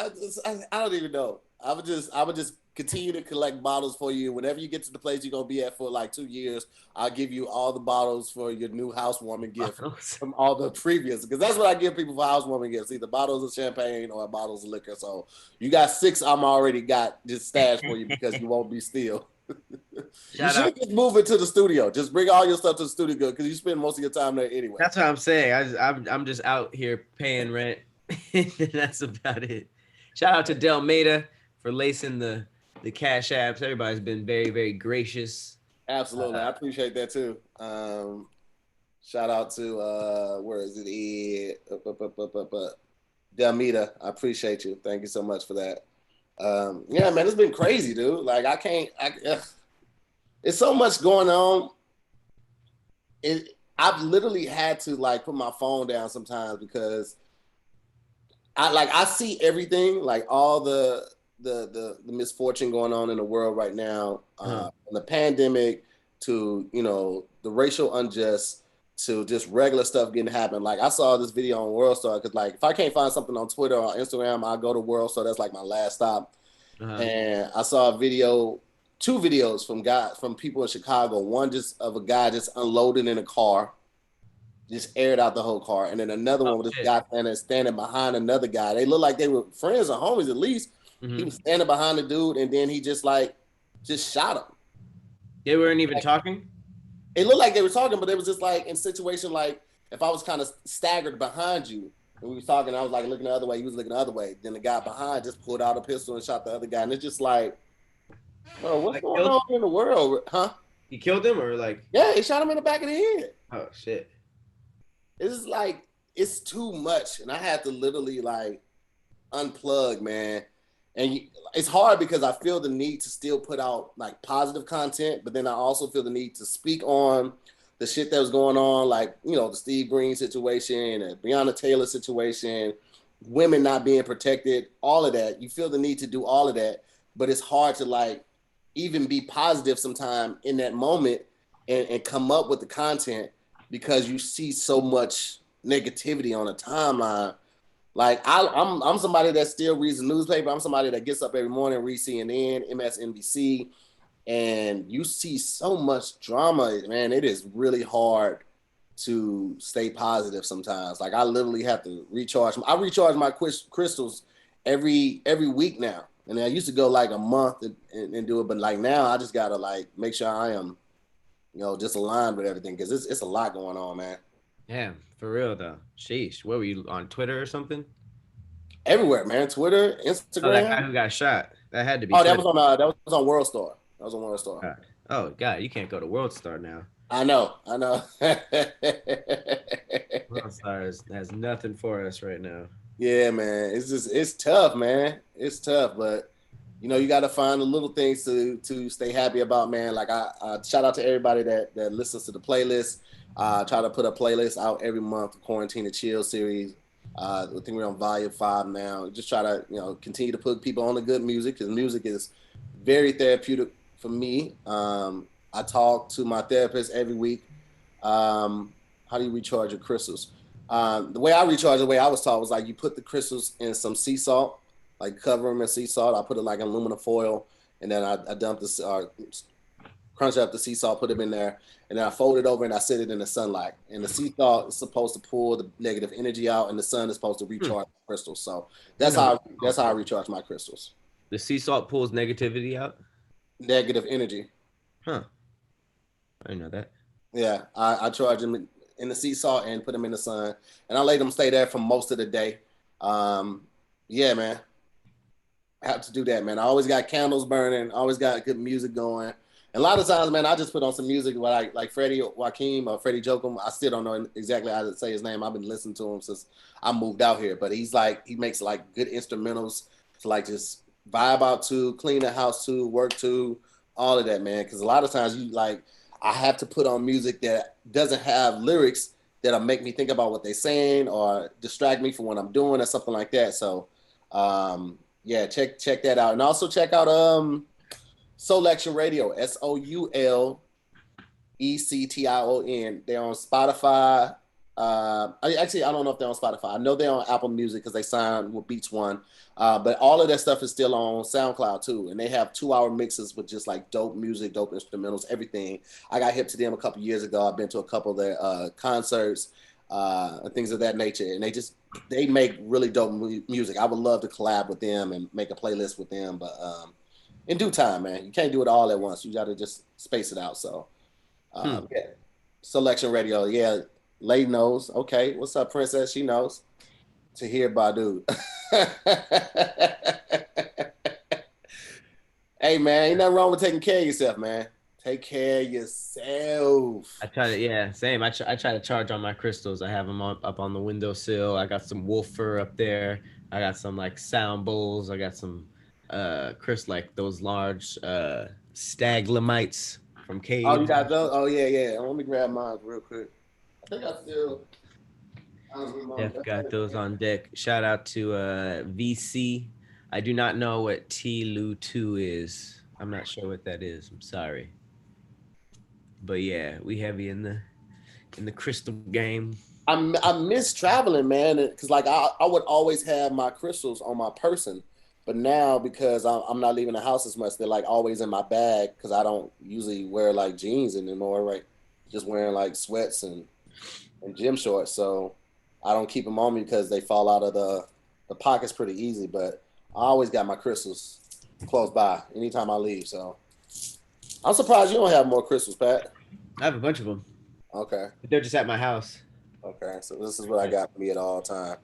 I don't even know. I would just continue to collect bottles for you. Whenever you get to the place you're gonna be at for like 2 years, I'll give you all the bottles for your new housewarming gift from all the previous. Because that's what I give people for housewarming gifts: either bottles of champagne or bottles of liquor. So you got 6. I'm already got just stashed for you because you won't be still. You should just move it to the studio. Just bring all your stuff to the studio because you spend most of your time there anyway. That's what I'm saying. I'm just out here paying rent. That's about it. Shout out to Delmeda for lacing the cash apps. Everybody's been very, very gracious. Absolutely. I appreciate that too. Shout out to where is it? Delmeda. I appreciate you. Thank you so much for that. Yeah, man, it's been crazy, dude. Like it's so much going on. I've literally had to like put my phone down sometimes because I see everything, like all the misfortune going on in the world right now, from the pandemic to, you know, the racial unjust to just regular stuff getting happen. Like I saw this video on World Star because like if I can't find something on Twitter or Instagram, I'll go to World Star. That's like my last stop. And I saw a video, 2 videos from people in Chicago. One just of a guy just unloading in a car, just aired out the whole car, and then another one with this guy standing behind another guy. They look like they were friends or homies at least. He was standing behind the dude, and then he just shot him. They weren't even talking? It looked like they were talking, but it was just like in situation like if I was kind of staggered behind you and we was talking, I was like looking the other way, he was looking the other way. Then the guy behind just pulled out a pistol and shot the other guy. And it's just like, bro, what's going on in the world? Huh? He killed him or like? Yeah, he shot him in the back of the head. Oh, shit. It's like, it's too much. And I had to literally like unplug, man. And it's hard because I feel the need to still put out like positive content, but then I also feel the need to speak on the shit that was going on, like, you know, the Steve Green situation and Breonna Taylor situation, women not being protected, all of that. You feel the need to do all of that, but it's hard to like even be positive sometime in that moment and come up with the content because you see so much negativity on a timeline. Like I'm somebody that still reads the newspaper. I'm somebody that gets up every morning, reads CNN, MSNBC, and you see so much drama, man. It is really hard to stay positive sometimes. Like I literally have to recharge. I recharge my crystals every week now, and I used to go like a month and do it, but like now I just gotta like make sure I am, you know, just aligned with everything because it's a lot going on, man. Yeah, for real though. Sheesh. What were you on Twitter or something? Everywhere, man. Twitter, Instagram. Oh, that guy who got shot. That had to be. Oh, that was on World Star. That was on World Star. Oh God, you can't go to World Star now. I know, I know. World Star has nothing for us right now. Yeah, man. It's tough, man. It's tough, but you got to find the little things to stay happy about, man. Like I shout out to everybody that listens to the playlist. Try to put a playlist out every month, the Quarantine and Chill series. I think we're on volume 5 now. Just try to continue to put people on the good music, because music is very therapeutic for me. I talk to my therapist every week. How do you recharge your crystals? The way I recharge, the way I was taught, was like you put the crystals in some sea salt, like cover them in sea salt. I put it like in aluminum foil, and then I dump this, crunch up the sea salt, put them in there, and then I fold it over and I sit it in the sunlight. And the sea salt is supposed to pull the negative energy out, and the sun is supposed to recharge the crystals. So that's how I recharge my crystals. The sea salt pulls negativity out. Negative energy. Huh. I didn't know that. Yeah, I charge them in the sea salt and put them in the sun, and I let them stay there for most of the day. Yeah, man, I have to do that, man. I always got candles burning, always got good music going. And a lot of times, man, I just put on some music like Freddie Joachim or Freddie Joachim. I still don't know exactly how to say his name. I've been listening to him since I moved out here, but he makes like good instrumentals to like just vibe out to, clean the house to, work to, all of that, man. Because a lot of times I have to put on music that doesn't have lyrics that'll make me think about what they're saying or distract me from what I'm doing or something like that. So, yeah, check that out. And also check out Soulection Radio, SOULECTION. They're on Spotify. I don't know if they're on Spotify. I know they're on Apple Music because they signed with Beats One. But all of that stuff is still on SoundCloud too. And they have 2-hour mixes with just like dope music, dope instrumentals, everything. I got hip to them a couple years ago. I've been to a couple of their concerts and things of that nature. And they make really dope music. I would love to collab with them and make a playlist with them. But in due time, man, you can't do it all at once. You got to just space it out. So, yeah. Soulection Radio. Yeah. Lay knows. Okay. What's up, Princess? She knows. Tahir Badu. Hey, man, ain't nothing wrong with taking care of yourself, man. Take care of yourself. I try to, yeah, same. I try to charge on my crystals. I have them up on the windowsill. I got some wolf fur up there. I got some like sound bowls. I got some like those large staglamites from caves. Oh, you got those? Oh, yeah. Let me grab mine real quick. I think I still. Got those on deck. Shout out to VC. I do not know what T-Lu2 is. I'm not sure what that is. I'm sorry. But yeah, we heavy in the crystal game. I miss traveling, man, because like I would always have my crystals on my person, but now because I'm not leaving the house as much, they're like always in my bag because I don't usually wear like jeans anymore, right? Just wearing like sweats and gym shorts, so I don't keep them on me because they fall out of the pockets pretty easy. But I always got my crystals close by anytime I leave. So I'm surprised you don't have more crystals, Pat. I have a bunch of them. Okay. But they're just at my house. Okay, so this is what I got for me at all time.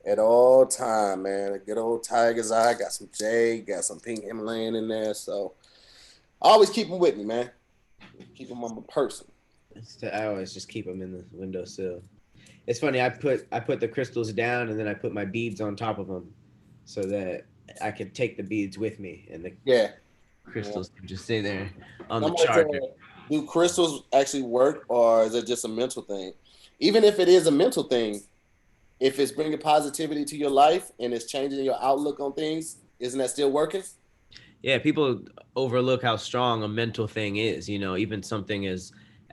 At all time, man. A good old Tiger's Eye. Got some Jade. Got some pink Himalayan in there. So I always keep them with me, man. Keep them on my person. I always just keep them in the windowsill. It's funny. I put the crystals down and then I put my beads on top of them, so that I could take the beads with me, and the crystals can just stay there on the charger. Do crystals actually work, or is it just a mental thing? Even if it is a mental thing, if it's bringing positivity to your life and it's changing your outlook on things, isn't that still working? Yeah, people overlook how strong a mental thing is. Even something as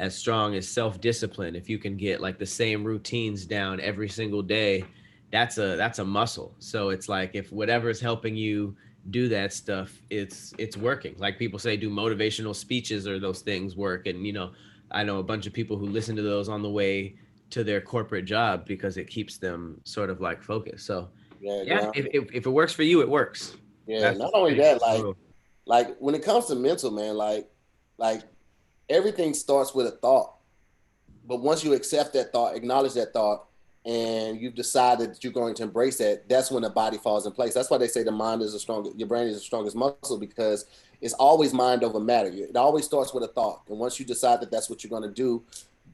strong as self-discipline. If you can get like the same routines down every single day, that's a muscle. So it's like, if whatever's helping you do that stuff, it's working. Like people say, do motivational speeches or those things work? And I know a bunch of people who listen to those on the way to their corporate job because it keeps them sort of like focused. So yeah. If it works for you, it works. Yeah. That's not only that, like when it comes to mental, man, like everything starts with a thought. But once you accept that thought, acknowledge that thought, and you've decided that you're going to embrace that, that's when the body falls in place. That's why they say your brain is the strongest muscle, because it's always mind over matter. It always starts with a thought. And once you decide that that's what you're going to do,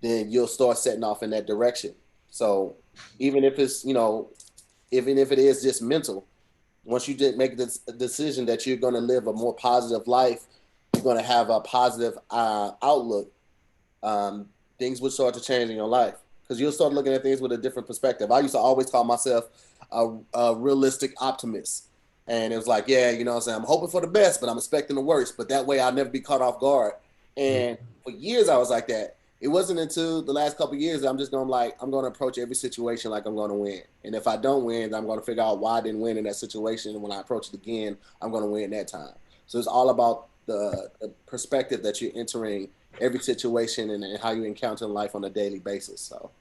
then you'll start setting off in that direction. So even if it's, even if it is just mental, once you make this decision that you're going to live a more positive life, you're going to have a positive outlook, things will start to change in your life because you'll start looking at things with a different perspective. I used to always call myself a realistic optimist. And it was like, yeah, you know what I'm saying? I'm hoping for the best, but I'm expecting the worst. But that way I'll never be caught off guard. And for years I was like that. It wasn't until the last couple of years that I'm just going to I'm going to approach every situation like I'm going to win. And if I don't win, then I'm going to figure out why I didn't win in that situation. And when I approach it again, I'm going to win that time. So it's all about the perspective that you're entering every situation and how you encounter life on a daily basis. So,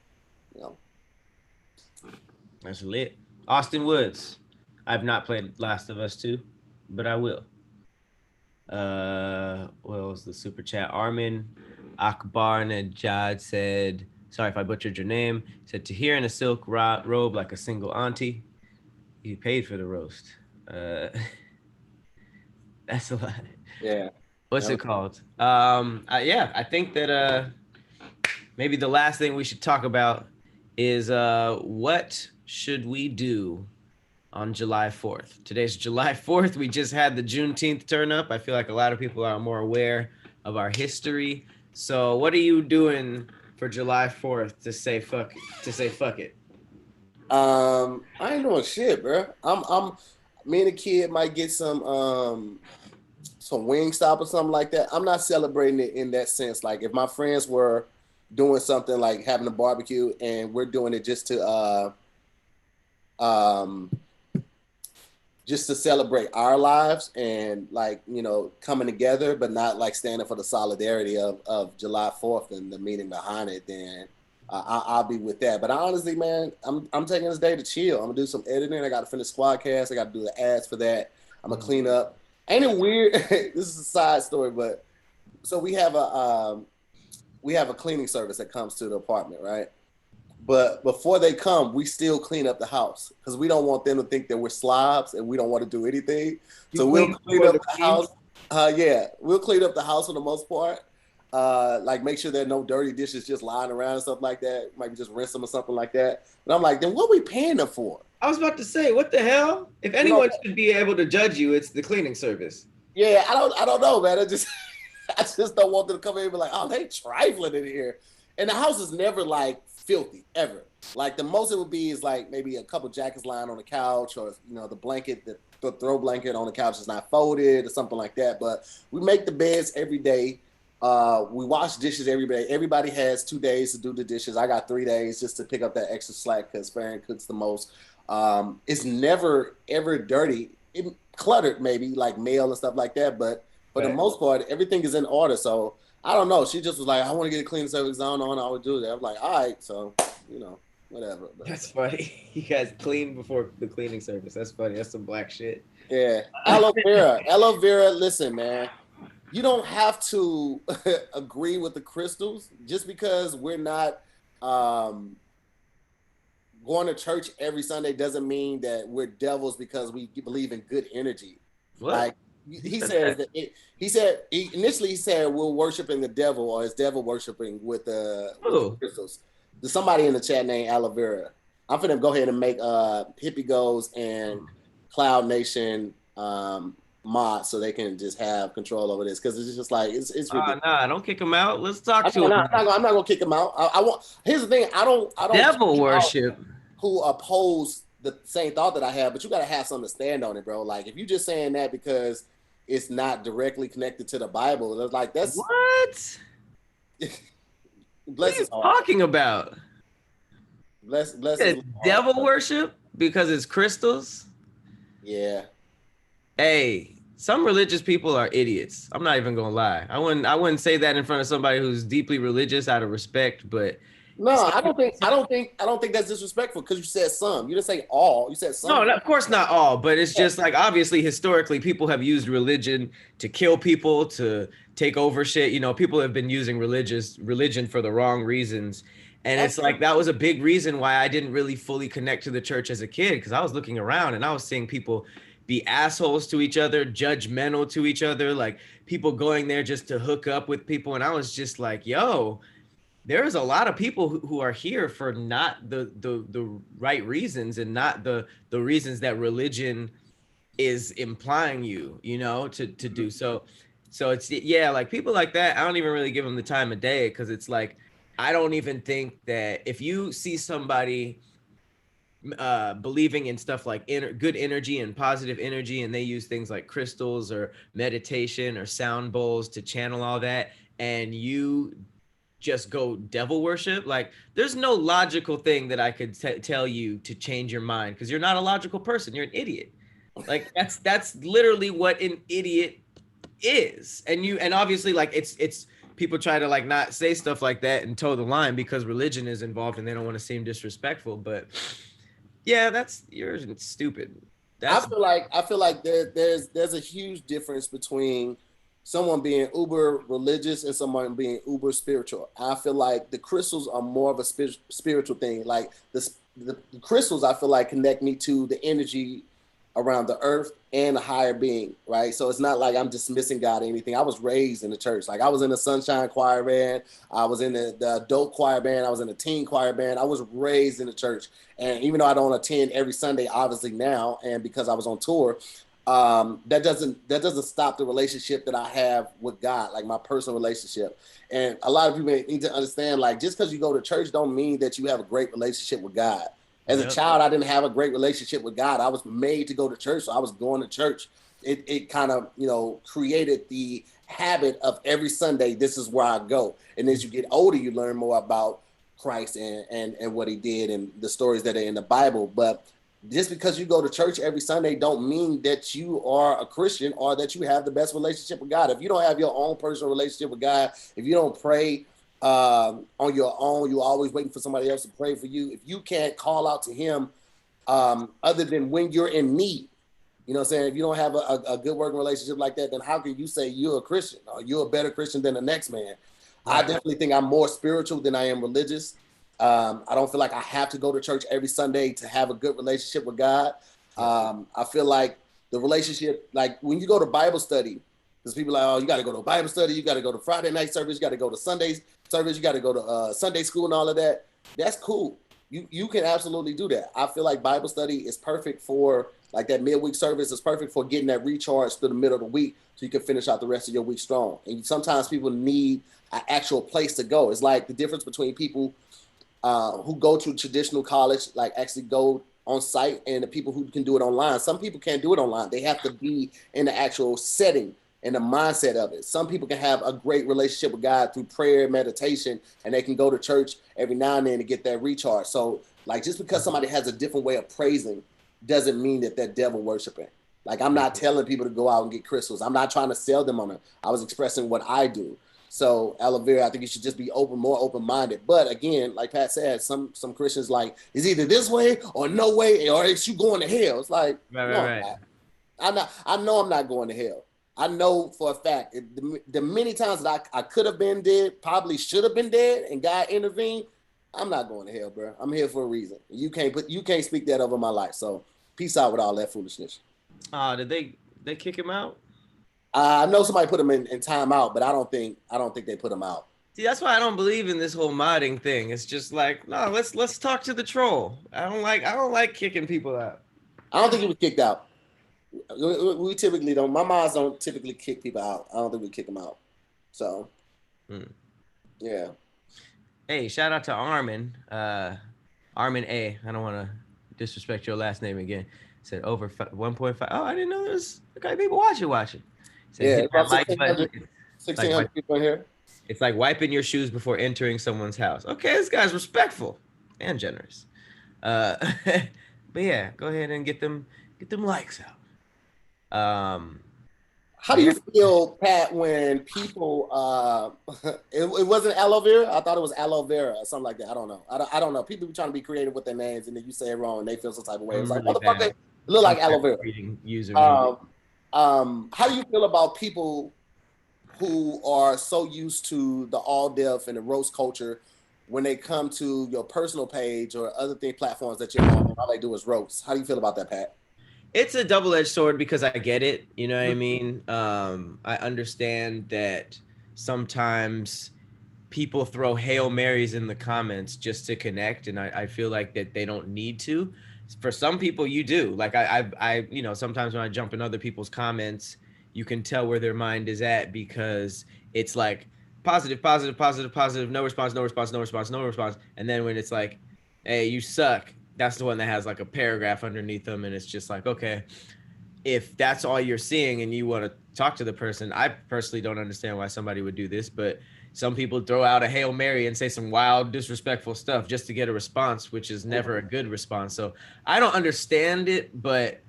That's lit. Austin Woods. I've not played Last of Us 2, but I will. What was the super chat? Armin Akbar Najad said, sorry if I butchered your name, said, Tahir in a silk robe like a single auntie. He paid for the roast. That's a lot. Yeah. What's it called? I think that maybe the last thing we should talk about is what should we do on July 4th? Today's July 4th. We just had the Juneteenth turn up. I feel like a lot of people are more aware of our history. So what are you doing for July 4th to say fuck it? I ain't doing shit, bro. Me and the kid might get some Wingstop or something like that. I'm not celebrating it in that sense. Like if my friends were doing something like having a barbecue and we're doing it just to celebrate our lives and coming together, but not like standing for the solidarity of July 4th and the meaning behind it, then I'll be with that. But honestly, man, I'm taking this day to chill. I'm gonna do some editing. I got to finish Squadcast. I got to do the ads for that. I'm gonna clean up. Ain't it weird? This is a side story, but so we have a cleaning service that comes to the apartment, right? But before they come, we still clean up the house because we don't want them to think that we're slobs and we don't want to do anything. So we'll clean up the house. We'll clean up the house for the most part. Like make sure there are no dirty dishes just lying around and stuff like that. Maybe just rinse them or something like that. And I'm like, then what are we paying them for? I was about to say, what the hell? If anyone should be able to judge you, it's the cleaning service. Yeah, I don't know, man. I just don't want them to come in and be like, oh, they trifling in here. And the house is never like filthy ever. Like the most it would be is like maybe a couple jackets lying on the couch, or the blanket, the throw blanket on the couch is not folded or something like that. But we make the beds every day. We wash dishes every day. Everybody has 2 days to do the dishes. I got 3 days just to pick up that extra slack because Farron cooks the most. It's never ever dirty. Cluttered maybe like mail and stuff like that, but for the most part, everything is in order. So I don't know. She just was like, I want to get a cleaning service on. I would do that. I'm like, all right, so whatever. But that's funny. You guys clean before the cleaning service. That's funny. That's some black shit. Yeah. Aloe vera. Listen, man. You don't have to agree with the crystals just because we're not going to church every Sunday doesn't mean that we're devils because we believe in good energy. What? Like he says that initially he said we're worshiping the devil or is devil worshiping with the crystals. There's somebody in the chat named Aloe Vera. I'm finna go ahead and make Hippie Goes and Cloud Nation mod so they can just have control over this because it's just like it's ridiculous. Nah, don't kick him out. Let's talk to him. I'm not gonna kick him out. Here's the thing. I don't devil worship who oppose the same thought that I have, but you gotta have something to stand on it, bro. Like if you just saying that because it's not directly connected to the Bible, it's like that's what. What are you talking about? Bless devil worship because it's crystals. Yeah. Hey, some religious people are idiots. I'm not even gonna lie. I wouldn't say that in front of somebody who's deeply religious out of respect, but no, I don't think that's disrespectful because you said some. You didn't say all. You said some. No, of course not all, but it's just like obviously historically people have used religion to kill people, to take over shit. People have been using religion for the wrong reasons. And it's like that was a big reason why I didn't really fully connect to the church as a kid because I was looking around and I was seeing people be assholes to each other, judgmental to each other, like people going there just to hook up with people. And I was just like, yo, there's a lot of people who are here for not the right reasons, and not the reasons that religion is implying you know, to do. So it's, yeah, like people like that, I don't even really give them the time of day, because it's like, I don't even think that if you see somebody believing in stuff like good energy and positive energy, and they use things like crystals or meditation or sound bowls to channel all that, and you just go devil worship, like there's no logical thing that I could tell you to change your mind, because you're not a logical person, you're an idiot. Like that's literally what an idiot is. And obviously, like it's people try to like not say stuff like that and toe the line because religion is involved and they don't want to seem disrespectful, but yeah, you're stupid. I feel like there's a huge difference between someone being uber religious and someone being uber spiritual. I feel like the crystals are more of a spiritual thing. Like the crystals, I feel like connect me to the energy around the earth and a higher being, right? So it's not like I'm dismissing God or anything. I was raised in the church. Like I was in the Sunshine Choir Band. I was in the adult choir band. I was in the teen choir band. I was raised in the church. And even though I don't attend every Sunday, obviously now, and because I was on tour, that doesn't stop the relationship that I have with God, like my personal relationship. And a lot of people need to understand, like, just because you go to church don't mean that you have a great relationship with God. As a child, I didn't have a great relationship with God. I was made to go to church, so I was going to church. It kind of, created the habit of every Sunday, this is where I go. And as you get older, you learn more about Christ and what he did and the stories that are in the Bible. But just because you go to church every Sunday don't mean that you are a Christian or that you have the best relationship with God. If you don't have your own personal relationship with God, if you don't pray on your own, you're always waiting for somebody else to pray for you. If you can't call out to him other than when you're in need, you know what I'm saying? If you don't have a good working relationship like that, then how can you say you're a Christian or you're a better Christian than the next man? Right. I definitely think I'm more spiritual than I am religious. I don't feel like I have to go to church every Sunday to have a good relationship with God. I feel like the relationship, like when you go to Bible study, because people are like, oh, you got to go to Bible study, you got to go to Friday night service, you got to go to Sunday service, you got to go to Sunday school and all of that. That's cool. You can absolutely do that. I feel like Bible study is perfect for, like that midweek service is perfect for getting that recharge through the middle of the week so you can finish out the rest of your week strong. And sometimes people need an actual place to go. It's like the difference between people who go to traditional college, like actually go on site, and the people who can do it online. Some people can't do it online. They have to be in the actual setting and the mindset of it. Some people can have a great relationship with God through prayer, meditation, and they can go to church every now and then to get that recharge. So like, just because somebody has a different way of praising doesn't mean that they're devil worshiping. Like, I'm not telling people to go out and get crystals. I'm not trying to sell them on it. I was expressing what I do. So aloe vera, I think you should just be more open-minded. But again, like Pat said, some Christians like, it's either this way or no way, or it's you going to hell. It's like, right. I know I'm not going to hell. I know for a fact, the many times that I could have been dead, probably should have been dead, and God intervened, I'm not going to hell, bro. I'm here for a reason. You can't speak that over my life. So peace out with all that foolishness. Did they kick him out? I know somebody put him in timeout, but I don't think they put him out. See, that's why I don't believe in this whole modding thing. It's just like, no, let's talk to the troll. I don't like kicking people out. I don't think he was kicked out. We typically don't. My mods don't typically kick people out. I don't think we kick them out. So, yeah. Hey, shout out to Armin. Armin A. I don't want to disrespect your last name again. Said over 1.5. Oh, I didn't know there's okay people watching. Said, yeah, about 1,600 people in here. It's like wiping your shoes before entering someone's house. Okay, this guy's respectful and generous. But yeah, go ahead and get them likes out. How do you feel, Pat, when people it wasn't aloe vera? I thought it was aloe vera or something like that. I don't know. I don't know. People be trying to be creative with their names, and then you say it wrong and they feel some type of way. It's like, motherfucker, it look like aloe vera. How do you feel about people who are so used to the all deaf and the roast culture when they come to your personal page or other platforms that you're on, all they do is roast? How do you feel about that, Pat? It's a double-edged sword because I get it. You know what I mean? I understand that sometimes people throw Hail Marys in the comments just to connect, and I feel like that they don't need to. For some people, you do. Like you know, sometimes when I jump in other people's comments, you can tell where their mind is at because it's like positive, positive, positive, positive, no response, no response, no response, no response. And then when it's like, hey, you suck, that's the one that has like a paragraph underneath them. And it's just like, okay, if that's all you're seeing and you want to talk to the person, I personally don't understand why somebody would do this, but some people throw out a Hail Mary and say some wild, disrespectful stuff just to get a response, which is never a good response. So I don't understand it, but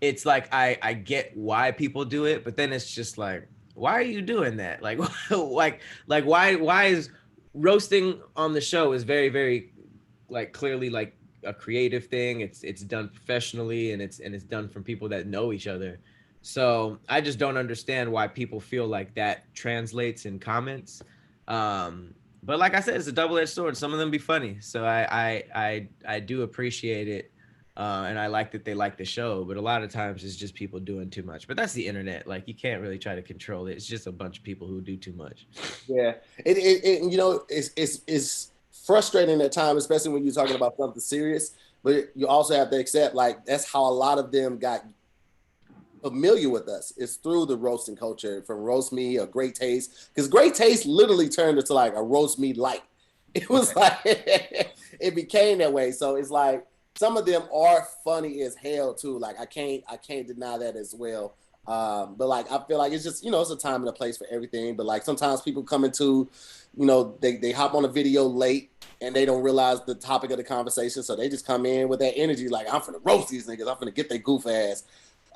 it's like I get why people do it, but then it's just like, why are you doing that? Like like why is roasting on the show is very, very like clearly like a creative thing. It's done professionally and it's done from people that know each other. So I just don't understand why people feel like that translates in comments. But like I said, it's a double-edged sword. Some of them be funny, so I do appreciate it, and I like that they like the show. But a lot of times it's just people doing too much. But that's the internet. Like you can't really try to control it. It's just a bunch of people who do too much. Yeah, it you know it's frustrating at times, especially when you're talking about something serious. But you also have to accept like that's how a lot of them got familiar with us. It's through the roasting culture from roast me or great taste, because great taste literally turned into like a roast me light. It was like it became that way. So it's like some of them are funny as hell too. Like I can't deny that as well. But like I feel like it's just, you know, it's a time and a place for everything. But like sometimes people come into, you know, they hop on a video late and they don't realize the topic of the conversation, so they just come in with that energy like I'm finna roast these niggas, I'm finna get their goof ass.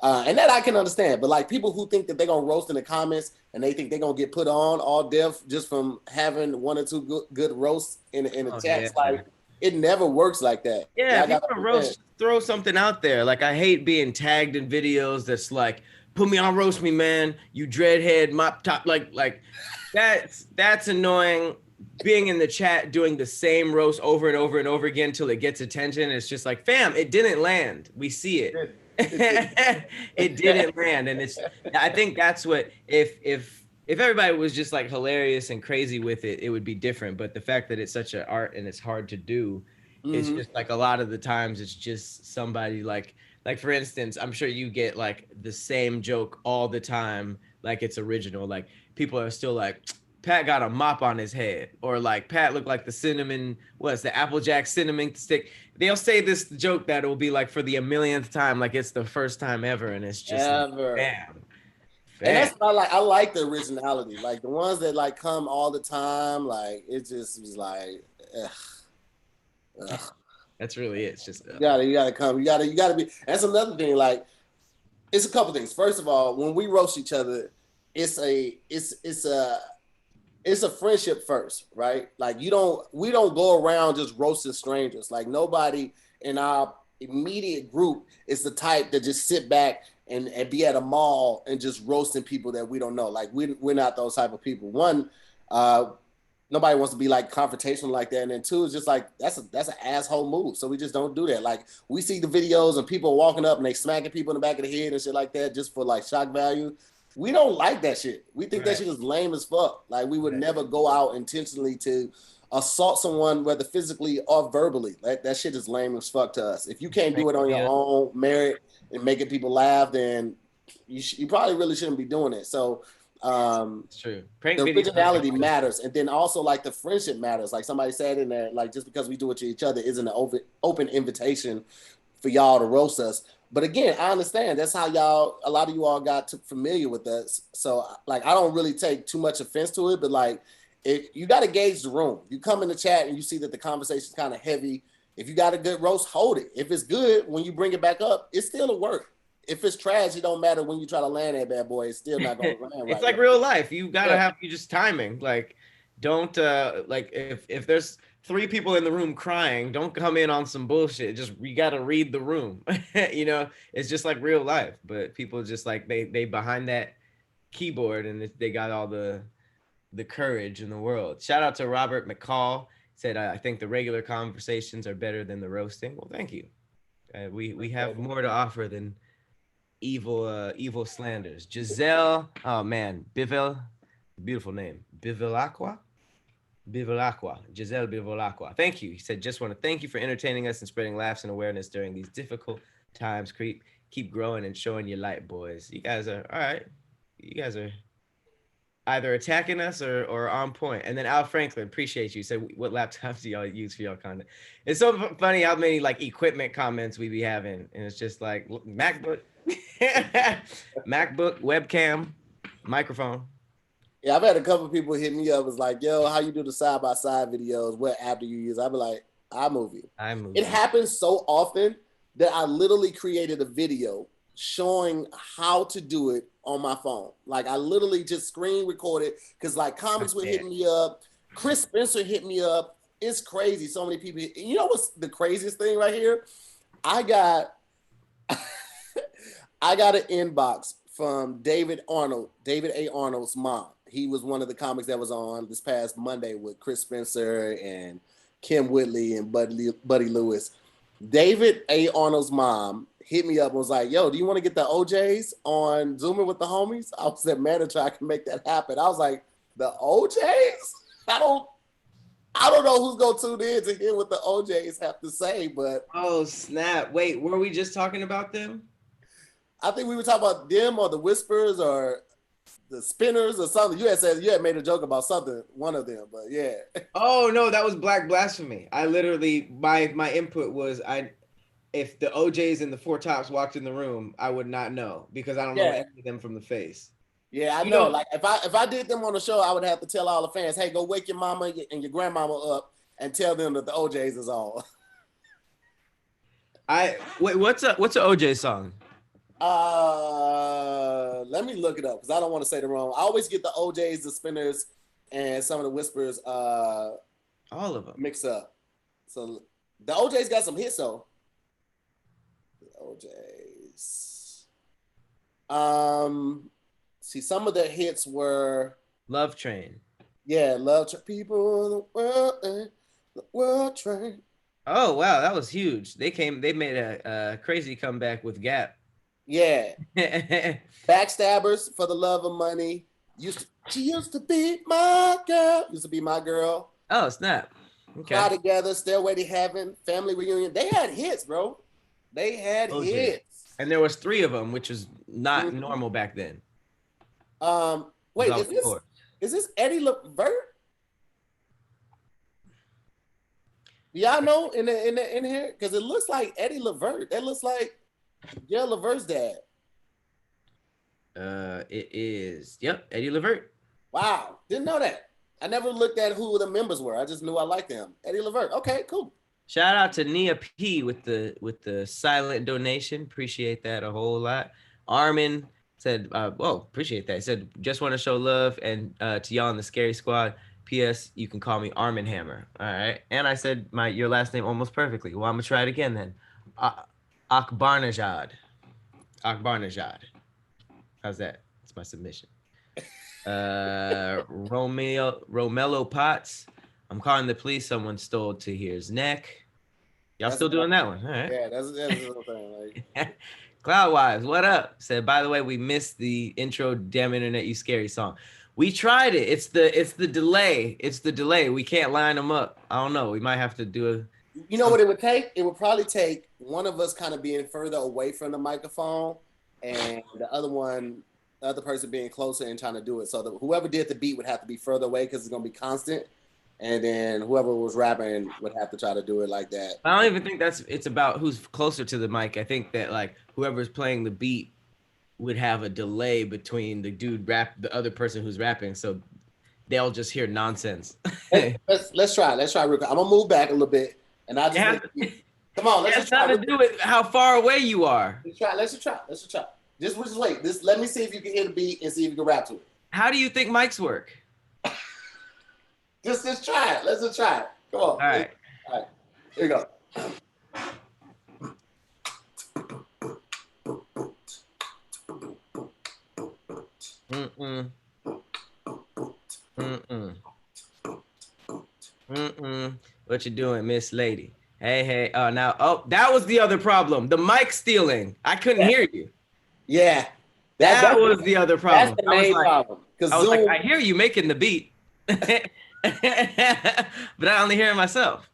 And that I can understand, but like people who think that they're gonna roast in the comments and they think they're gonna get put on all deaf just from having one or two good roasts in the Oh, chats, yeah. like it never works like that. Yeah, if you want to roast, throw something out there. Like I hate being tagged in videos that's like, put me on roast me, man. You dreadhead mop top. Like that's annoying. Being in the chat doing the same roast over and over and over again till it gets attention. It's just like, fam, it didn't land. We see it. It didn't land. And it's I think that's what if everybody was just like hilarious and crazy with it, it would be different. But the fact that it's such an art and it's hard to do, it's just like a lot of the times it's just somebody like for instance, I'm sure you get like the same joke all the time, like it's original. Like people are still like, Pat got a mop on his head, or like Pat looked like the cinnamon, what's the Applejack cinnamon stick. They'll say this joke that will be like for the millionth time, like it's the first time ever, and it's just like, bam. And that's what I like. I like the originality, like the ones that like come all the time. Like it just was like, ugh. That's really it. It's just you gotta come. You gotta be. That's another thing. Like it's a couple things. First of all, when we roast each other, it's a friendship first, right? Like we don't go around just roasting strangers. Like nobody in our immediate group is the type that just sit back and be at a mall and just roasting people that we don't know. Like we're not those type of people. One, nobody wants to be like confrontational like that. And then two, is just like that's an asshole move. So we just don't do that. Like we see the videos and people walking up and they smacking people in the back of the head and shit like that just for like shock value. We don't like that shit. We think that shit is lame as fuck. Like we would never go out intentionally to assault someone, whether physically or verbally. That shit is lame as fuck to us. If you can't do it on your own merit and making people laugh, then you probably really shouldn't be doing it. So it's true. The originality matters, and then also like the friendship matters. Like somebody said in there, like just because we do it to each other isn't an open invitation for y'all to roast us. But again, I understand that's how a lot of you all got familiar with us. So like, I don't really take too much offense to it, but like, if you got to gauge the room, you come in the chat and you see that the conversation is kind of heavy. If you got a good roast, hold it. If it's good, when you bring it back up, it's still a work. If it's trash, it don't matter when you try to land that bad boy. It's still not going to land right. It's like real life. You got to have you just timing. Like, don't like if there's 3 people in the room crying, don't come in on some bullshit. Just you got to read the room. You know, it's just like real life. But people just like they behind that keyboard and they got all the courage in the world. Shout out to Robert McCall. Said I think the regular conversations are better than the roasting. Well, thank you. We have more to offer than evil slanders. Giselle, oh man, Bivel, beautiful name. Bivelacqua. Bivolacqua, Giselle Bivolacqua. Thank you. He said, just want to thank you for entertaining us and spreading laughs and awareness during these difficult times. Keep growing and showing your light, boys. You guys are all right. You guys are either attacking us or on point. And then Al Franklin, appreciate you. Said, what laptops do y'all use for y'all content? It's so funny how many like equipment comments we be having. And it's just like MacBook, MacBook, webcam, microphone. Yeah, I've had a couple of people hit me up. Was like, yo, how you do the side-by-side videos? What app do you use? I'd be like, iMovie. It happens so often that I literally created a video showing how to do it on my phone. Like, I literally just screen recorded because like comics were hitting me up. Chris Spencer hit me up. It's crazy. So many people. You know what's the craziest thing right here? I got an inbox from David A. Arnold's mom. He was one of the comics that was on this past Monday with Chris Spencer and Kim Whitley and Buddy Lewis. David A. Arnold's mom hit me up and was like, yo, do you want to get the OJs on Zooming with the homies? I was at manager, I can make that happen. I was like, the OJs? I don't know who's going to tune in to hear what the OJs have to say, but. Oh, snap. Wait, were we just talking about them? I think we were talking about them or the Whispers or the Spinners or something. You had made a joke about something, one of them, but yeah. Oh no, that was Black Blasphemy. I literally my input was if the OJs and the Four Tops walked in the room, I would not know because I don't know any of them from the face. Yeah, I know. Like if I did them on the show, I would have to tell all the fans, hey, go wake your mama and your grandmama up and tell them that the OJs is on. What's an OJ song? Let me look it up because I don't want to say the wrong. I always get the OJs, the Spinners, and some of the Whispers all of them mixed up. So the OJs got some hits though. The OJs. See, some of the hits were Love Train. Yeah, people in the world train. Oh wow, that was huge. They made a crazy comeback with Gap. Yeah. Backstabbers for the love of money. She used to be my girl. Oh, snap. Okay. Fly Together, Stairway to Heaven, Family Reunion. They had hits, bro. They had hits. And there was 3 of them, which is not normal back then. Wait, is this Eddie Levert? Y'all know in here? Because it looks like Eddie Levert. That looks like Gail Levert's dad. It is. Yep, Eddie Levert. Wow, didn't know that. I never looked at who the members were. I just knew I liked them. Eddie Levert. Okay, cool. Shout out to Nia P with the silent donation. Appreciate that a whole lot. Armin said, appreciate that. He said, just want to show love and to y'all in the Scary Squad. P.S. You can call me Armin Hammer. All right. And I said your last name almost perfectly. Well, I'm gonna try it again then. Akbarnajad. How's that? That's my submission. Romelo Potts. I'm calling the police. Someone stole Tahir's neck. Y'all still doing that one? All right. Yeah, that's the little thing. Like. Cloudwise, what up? Said, by the way, we missed the intro Damn Internet You Scary song. We tried it. It's the delay. It's the delay. We can't line them up. I don't know. We might have to do You know what it would take? It would probably take one of us kind of being further away from the microphone and the other person being closer and trying to do it. So whoever did the beat would have to be further away because it's going to be constant. And then whoever was rapping would have to try to do it like that. I don't even think it's about who's closer to the mic. I think that like whoever's playing the beat would have a delay between the the other person who's rapping. So they'll just hear nonsense. Let's try real quick. I'm gonna move back a little bit and I just come on. Let's try to do it how far away you are. Let's just try. Just wait. Let me see if you can hear the beat and see if you can rap to it. How do you think mics work? Just try it. Let's just try it. Come on. All right. Here we go. What you doing, Miss Lady? Hey. That was the other problem. The mic stealing. I couldn't hear you. Yeah, That was the other that's problem. the main problem. Because I was like, Zoom, I hear you making the beat, but I only hear it myself.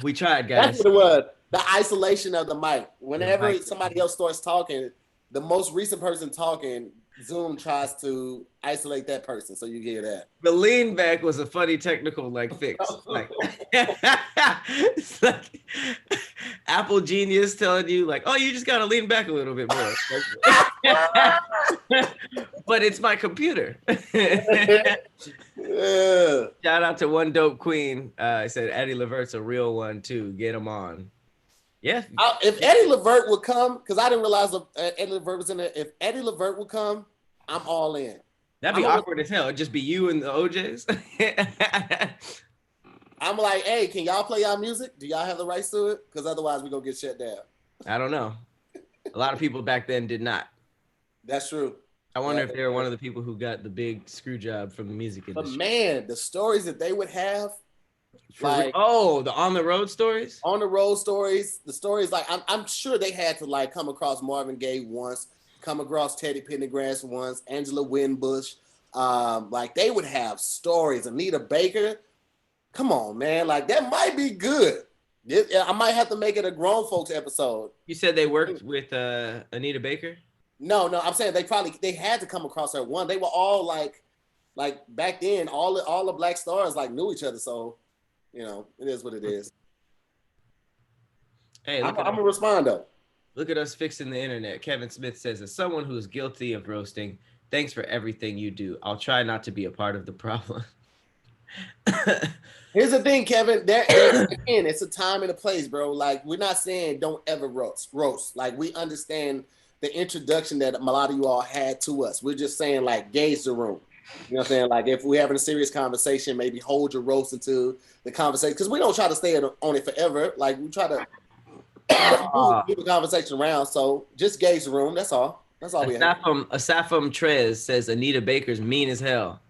We tried, that's guys. what it was. The isolation of the mic. The Whenever mic. somebody else starts talking, the most recent person talking, Zoom tries to isolate that person, so you hear that. The lean back was a funny technical fix. It's like Apple Genius telling you oh, you just gotta lean back a little bit more. But it's my computer. Yeah. Shout out to One Dope Queen. I said Eddie Levert's a real one too. Get him on. Yeah. If Eddie Levert would come, because I didn't realize Eddie Levert was in there. If Eddie Levert would come, I'm all in. That'd be awkward as hell. It'd just be you and the OJs. I'm like, hey, can y'all play y'all music? Do y'all have the rights to it? Because otherwise we're going to get shut down. I don't know. A lot of people back then did not. That's true. I wonder if they were one of the people who got the big screw job from the music industry. But man, the stories that they would have. The on the road stories? On the road stories. The stories, I'm sure they had to come across Marvin Gaye once, come across Teddy Pendergrass once, Angela Winbush. They would have stories. Anita Baker. Come on, man. That might be good. I might have to make it a grown folks episode. You said they worked with Anita Baker? No, I'm saying they had to come across her one. They were all like back then, all the black stars knew each other. So, it is what it is. Hey, I'm gonna respond though. Look at us fixing the internet. Kevin Smith says, as someone who's guilty of roasting, thanks for everything you do. I'll try not to be a part of the problem. Here's the thing, Kevin. Again, it's a time and a place, bro. We're not saying don't ever roast. We understand the introduction that a lot of you all had to us. We're just saying, gauge the room. You know what I'm saying? If we're having a serious conversation, maybe hold your roast into the conversation. Because we don't try to stay on it forever. We try to keep the conversation around. So just gauge the room. That's all. That's all we have. Asafam Trez says Anita Baker's mean as hell.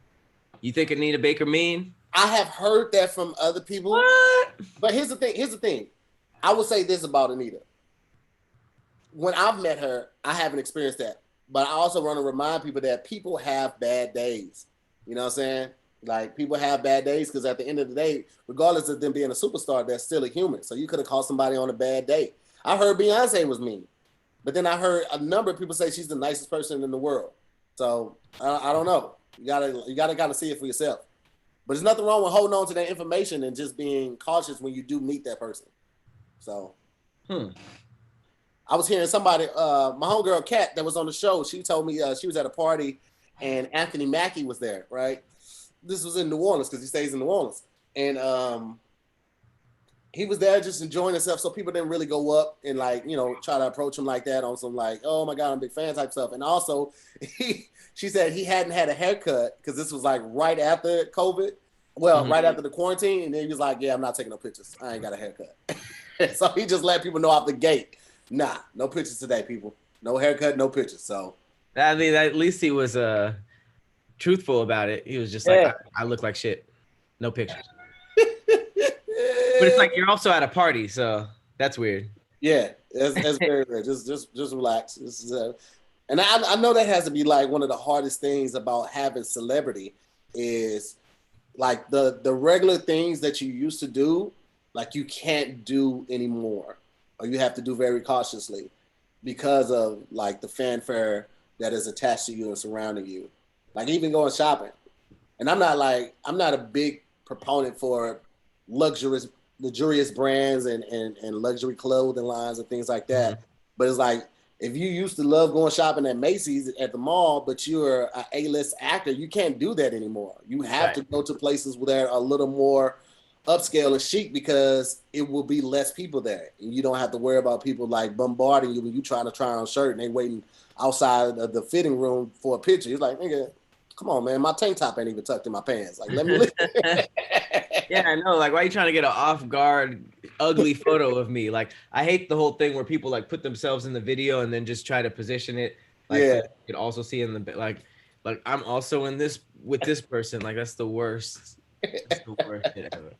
You think Anita Baker mean? I have heard that from other people. What? But here's the thing. I will say this about Anita. When I've met her, I haven't experienced that. But I also want to remind people that people have bad days. You know what I'm saying? People have bad days because at the end of the day, regardless of them being a superstar, they're still a human. So you could have called somebody on a bad day. I heard Beyonce was mean. But then I heard a number of people say she's the nicest person in the world. So I don't know. You gotta see it for yourself. But there's nothing wrong with holding on to that information and just being cautious when you do meet that person. So, I was hearing somebody, my homegirl Kat that was on the show, she told me she was at a party and Anthony Mackie was there, right? This was in New Orleans because he stays in New Orleans. And he was there just enjoying himself, so people didn't really go up and try to approach him like that on some oh my God, I'm a big fan type stuff. And also, she said he hadn't had a haircut because this was right after COVID. Well, right after the quarantine, and then he was like, yeah, I'm not taking no pictures. I ain't got a haircut. So he just let people know off the gate, nah, no pictures today, people. No haircut, no pictures. So I mean, at least he was truthful about it. He was just I look like shit. No pictures. But it's you're also at a party, so that's weird. Yeah, that's very weird. Just relax. And I know that has to be one of the hardest things about having celebrity is the regular things that you used to do, you can't do anymore, or you have to do very cautiously because of the fanfare that is attached to you and surrounding you. Even going shopping. And I'm not a big proponent for luxurious brands and luxury clothing lines and things like that. But it's if you used to love going shopping at Macy's at the mall, but you're an A-list actor, you can't do that anymore. You have to go to places where they're a little more upscale and chic because it will be less people there. And you don't have to worry about people bombarding you when you trying to try on a shirt and they waiting outside of the fitting room for a picture. It's nigga, come on, man, my tank top ain't even tucked in my pants. Let me look. Yeah, I know. Why are you trying to get an off-guard, ugly photo of me? I hate the whole thing where people put themselves in the video and then just try to position it. So you can also see in the I'm also in this with this person. That's the worst. That's the worst shit ever.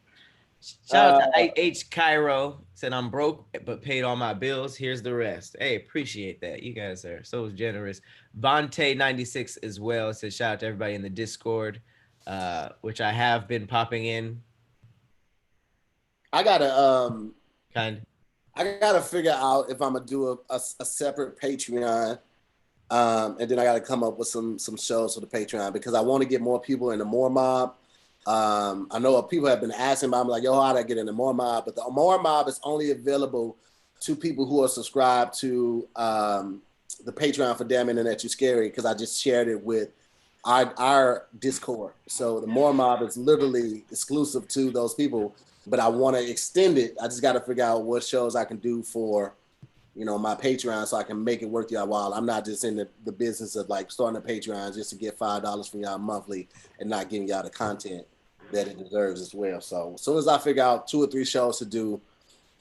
Shout out to H Cairo. Said I'm broke but paid all my bills. Here's the rest. Hey, appreciate that. You guys are so generous. Vontae96 as well says shout out to everybody in the Discord, which I have been popping in. I gotta kind. I gotta figure out if I'm gonna do a separate Patreon. And then I got to come up with some shows for the Patreon because I want to get more people in the More Mob. I know people have been asking about, I'm like, yo, how do I get in the More Mob? But the More Mob is only available to people who are subscribed to the Patreon for Damn Internet You Scary because I just shared it with our Discord. So the More Mob is literally exclusive to those people, but I want to extend it. I just got to figure out what shows I can do for my Patreon so I can make it worth y'all while. I'm not just in the business of like starting a Patreon just to get $5 from y'all monthly and not giving y'all the content that it deserves as well. So as soon as I figure out 2 or 3 shows to do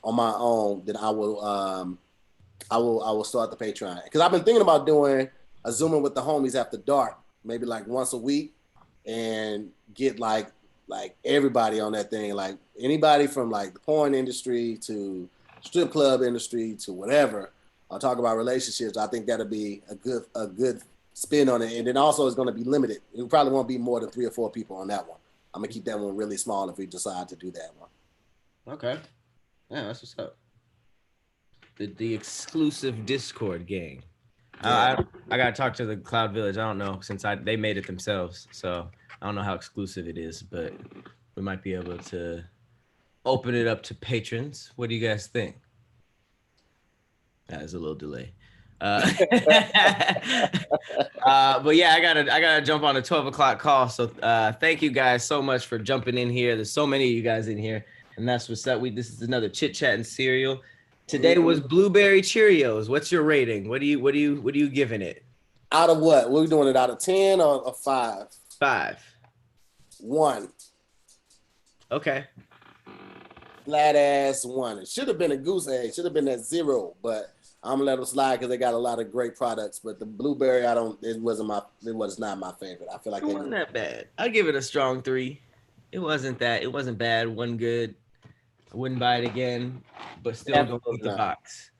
on my own, then I will start the Patreon. Because I've been thinking about doing a Zooming with the homies after dark, maybe like once a week, and get like everybody on that thing, like anybody from like the porn industry to strip club industry to whatever. I'll talk about relationships. I think that'll be a good spin on it. And then also it's going to be limited. It probably won't be more than 3 or 4 people on that one. I'm going to keep that one really small if we decide to do that one. Okay. Yeah, that's what's up. The exclusive Discord gang. Yeah. I got to talk to the Cloud Village. I don't know since they made it themselves. So I don't know how exclusive it is, but we might be able to open it up to patrons. What do you guys think? That is a little delay. But yeah, I gotta jump on a 12 o'clock call. So thank you guys so much for jumping in here. There's so many of you guys in here, and that's what's up. This is another Chit Chat and Cereal. Today was blueberry Cheerios. What's your rating? What are you giving it? Out of what? We're doing it out of 10 or 5? 5. 1. Okay. Flat ass 1. It should have been a goose egg. Should have been at 0, but I'm gonna let them slide because they got a lot of great products. But the blueberry, it was not my favorite. I feel like it wasn't that bad. I'll give it a strong 3. It wasn't bad. One good. I wouldn't buy it again, but still don't eat the box.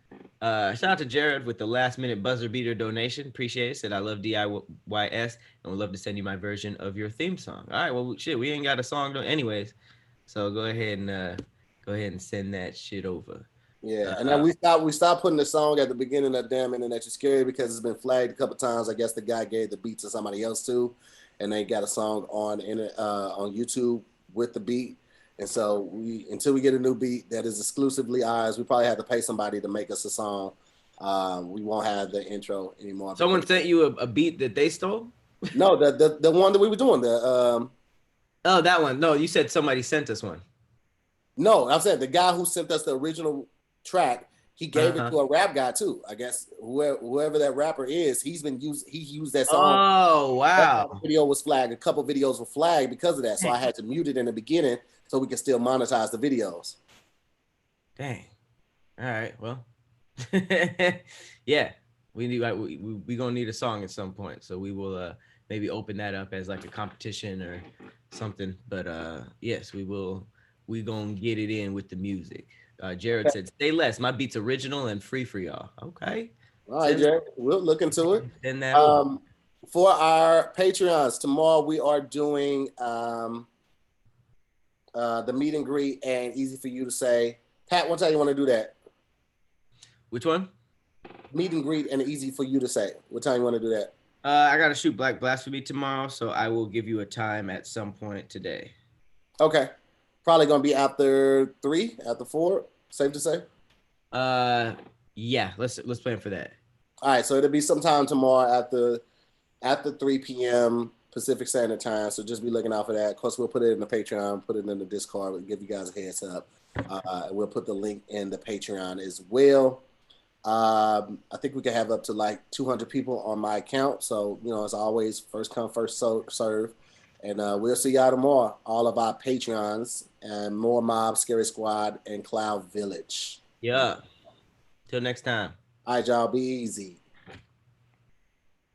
Shout out to Jared with the last minute buzzer beater donation. Appreciate it. Said I love DIYS and would love to send you my version of your theme song. All right, well shit, we ain't got a song anyways, so go ahead and send that shit over. Yeah, and then we stopped putting the song at the beginning of Damn Internet You Scary because it's been flagged a couple times. I guess the guy gave the beat to somebody else too, and they got a song on YouTube with the beat. And so until we get a new beat that is exclusively ours, we probably have to pay somebody to make us a song. We won't have the intro anymore. Someone sent you a beat that they stole? No, the one that we were doing. Oh, that one. No, you said somebody sent us one. No, I'm saying the guy who sent us the original track, he gave it to a rap guy too. I guess whoever that rapper is, he used that song. Oh, wow. That video was flagged. A couple videos were flagged because of that. So I had to mute it in the beginning so we can still monetize the videos. Dang. All right. Well, yeah, we gonna need a song at some point. So we will maybe open that up as like a competition or something. But yes, we will. We gonna get it in with the music. Jared said, "Say less. My beat's original and free for y'all." Okay. All right, Jared. We'll look into it. Send that for our Patreons tomorrow, we are doing the meet and greet and easy for you to say. Pat, what time you want to do that? Which one? Meet and greet and easy for you to say. What time you want to do that? I gotta shoot Black Blasphemy tomorrow, so I will give you a time at some point today. Okay. Probably gonna be after 3, after 4. Safe to say. Yeah. Let's plan for that. All right. So it'll be sometime tomorrow after 3 p.m. Pacific Standard Time. So just be looking out for that. Of course, we'll put it in the Patreon, put it in the Discord, we'll give you guys a heads up. We'll put the link in the Patreon as well. I think we can have up to like 200 people on my account. So, as always, first come, first serve. And we'll see y'all tomorrow. All of our Patreons and More Mob, Scary Squad, and Cloud Village. Yeah. Till next time. All right, y'all. Be easy.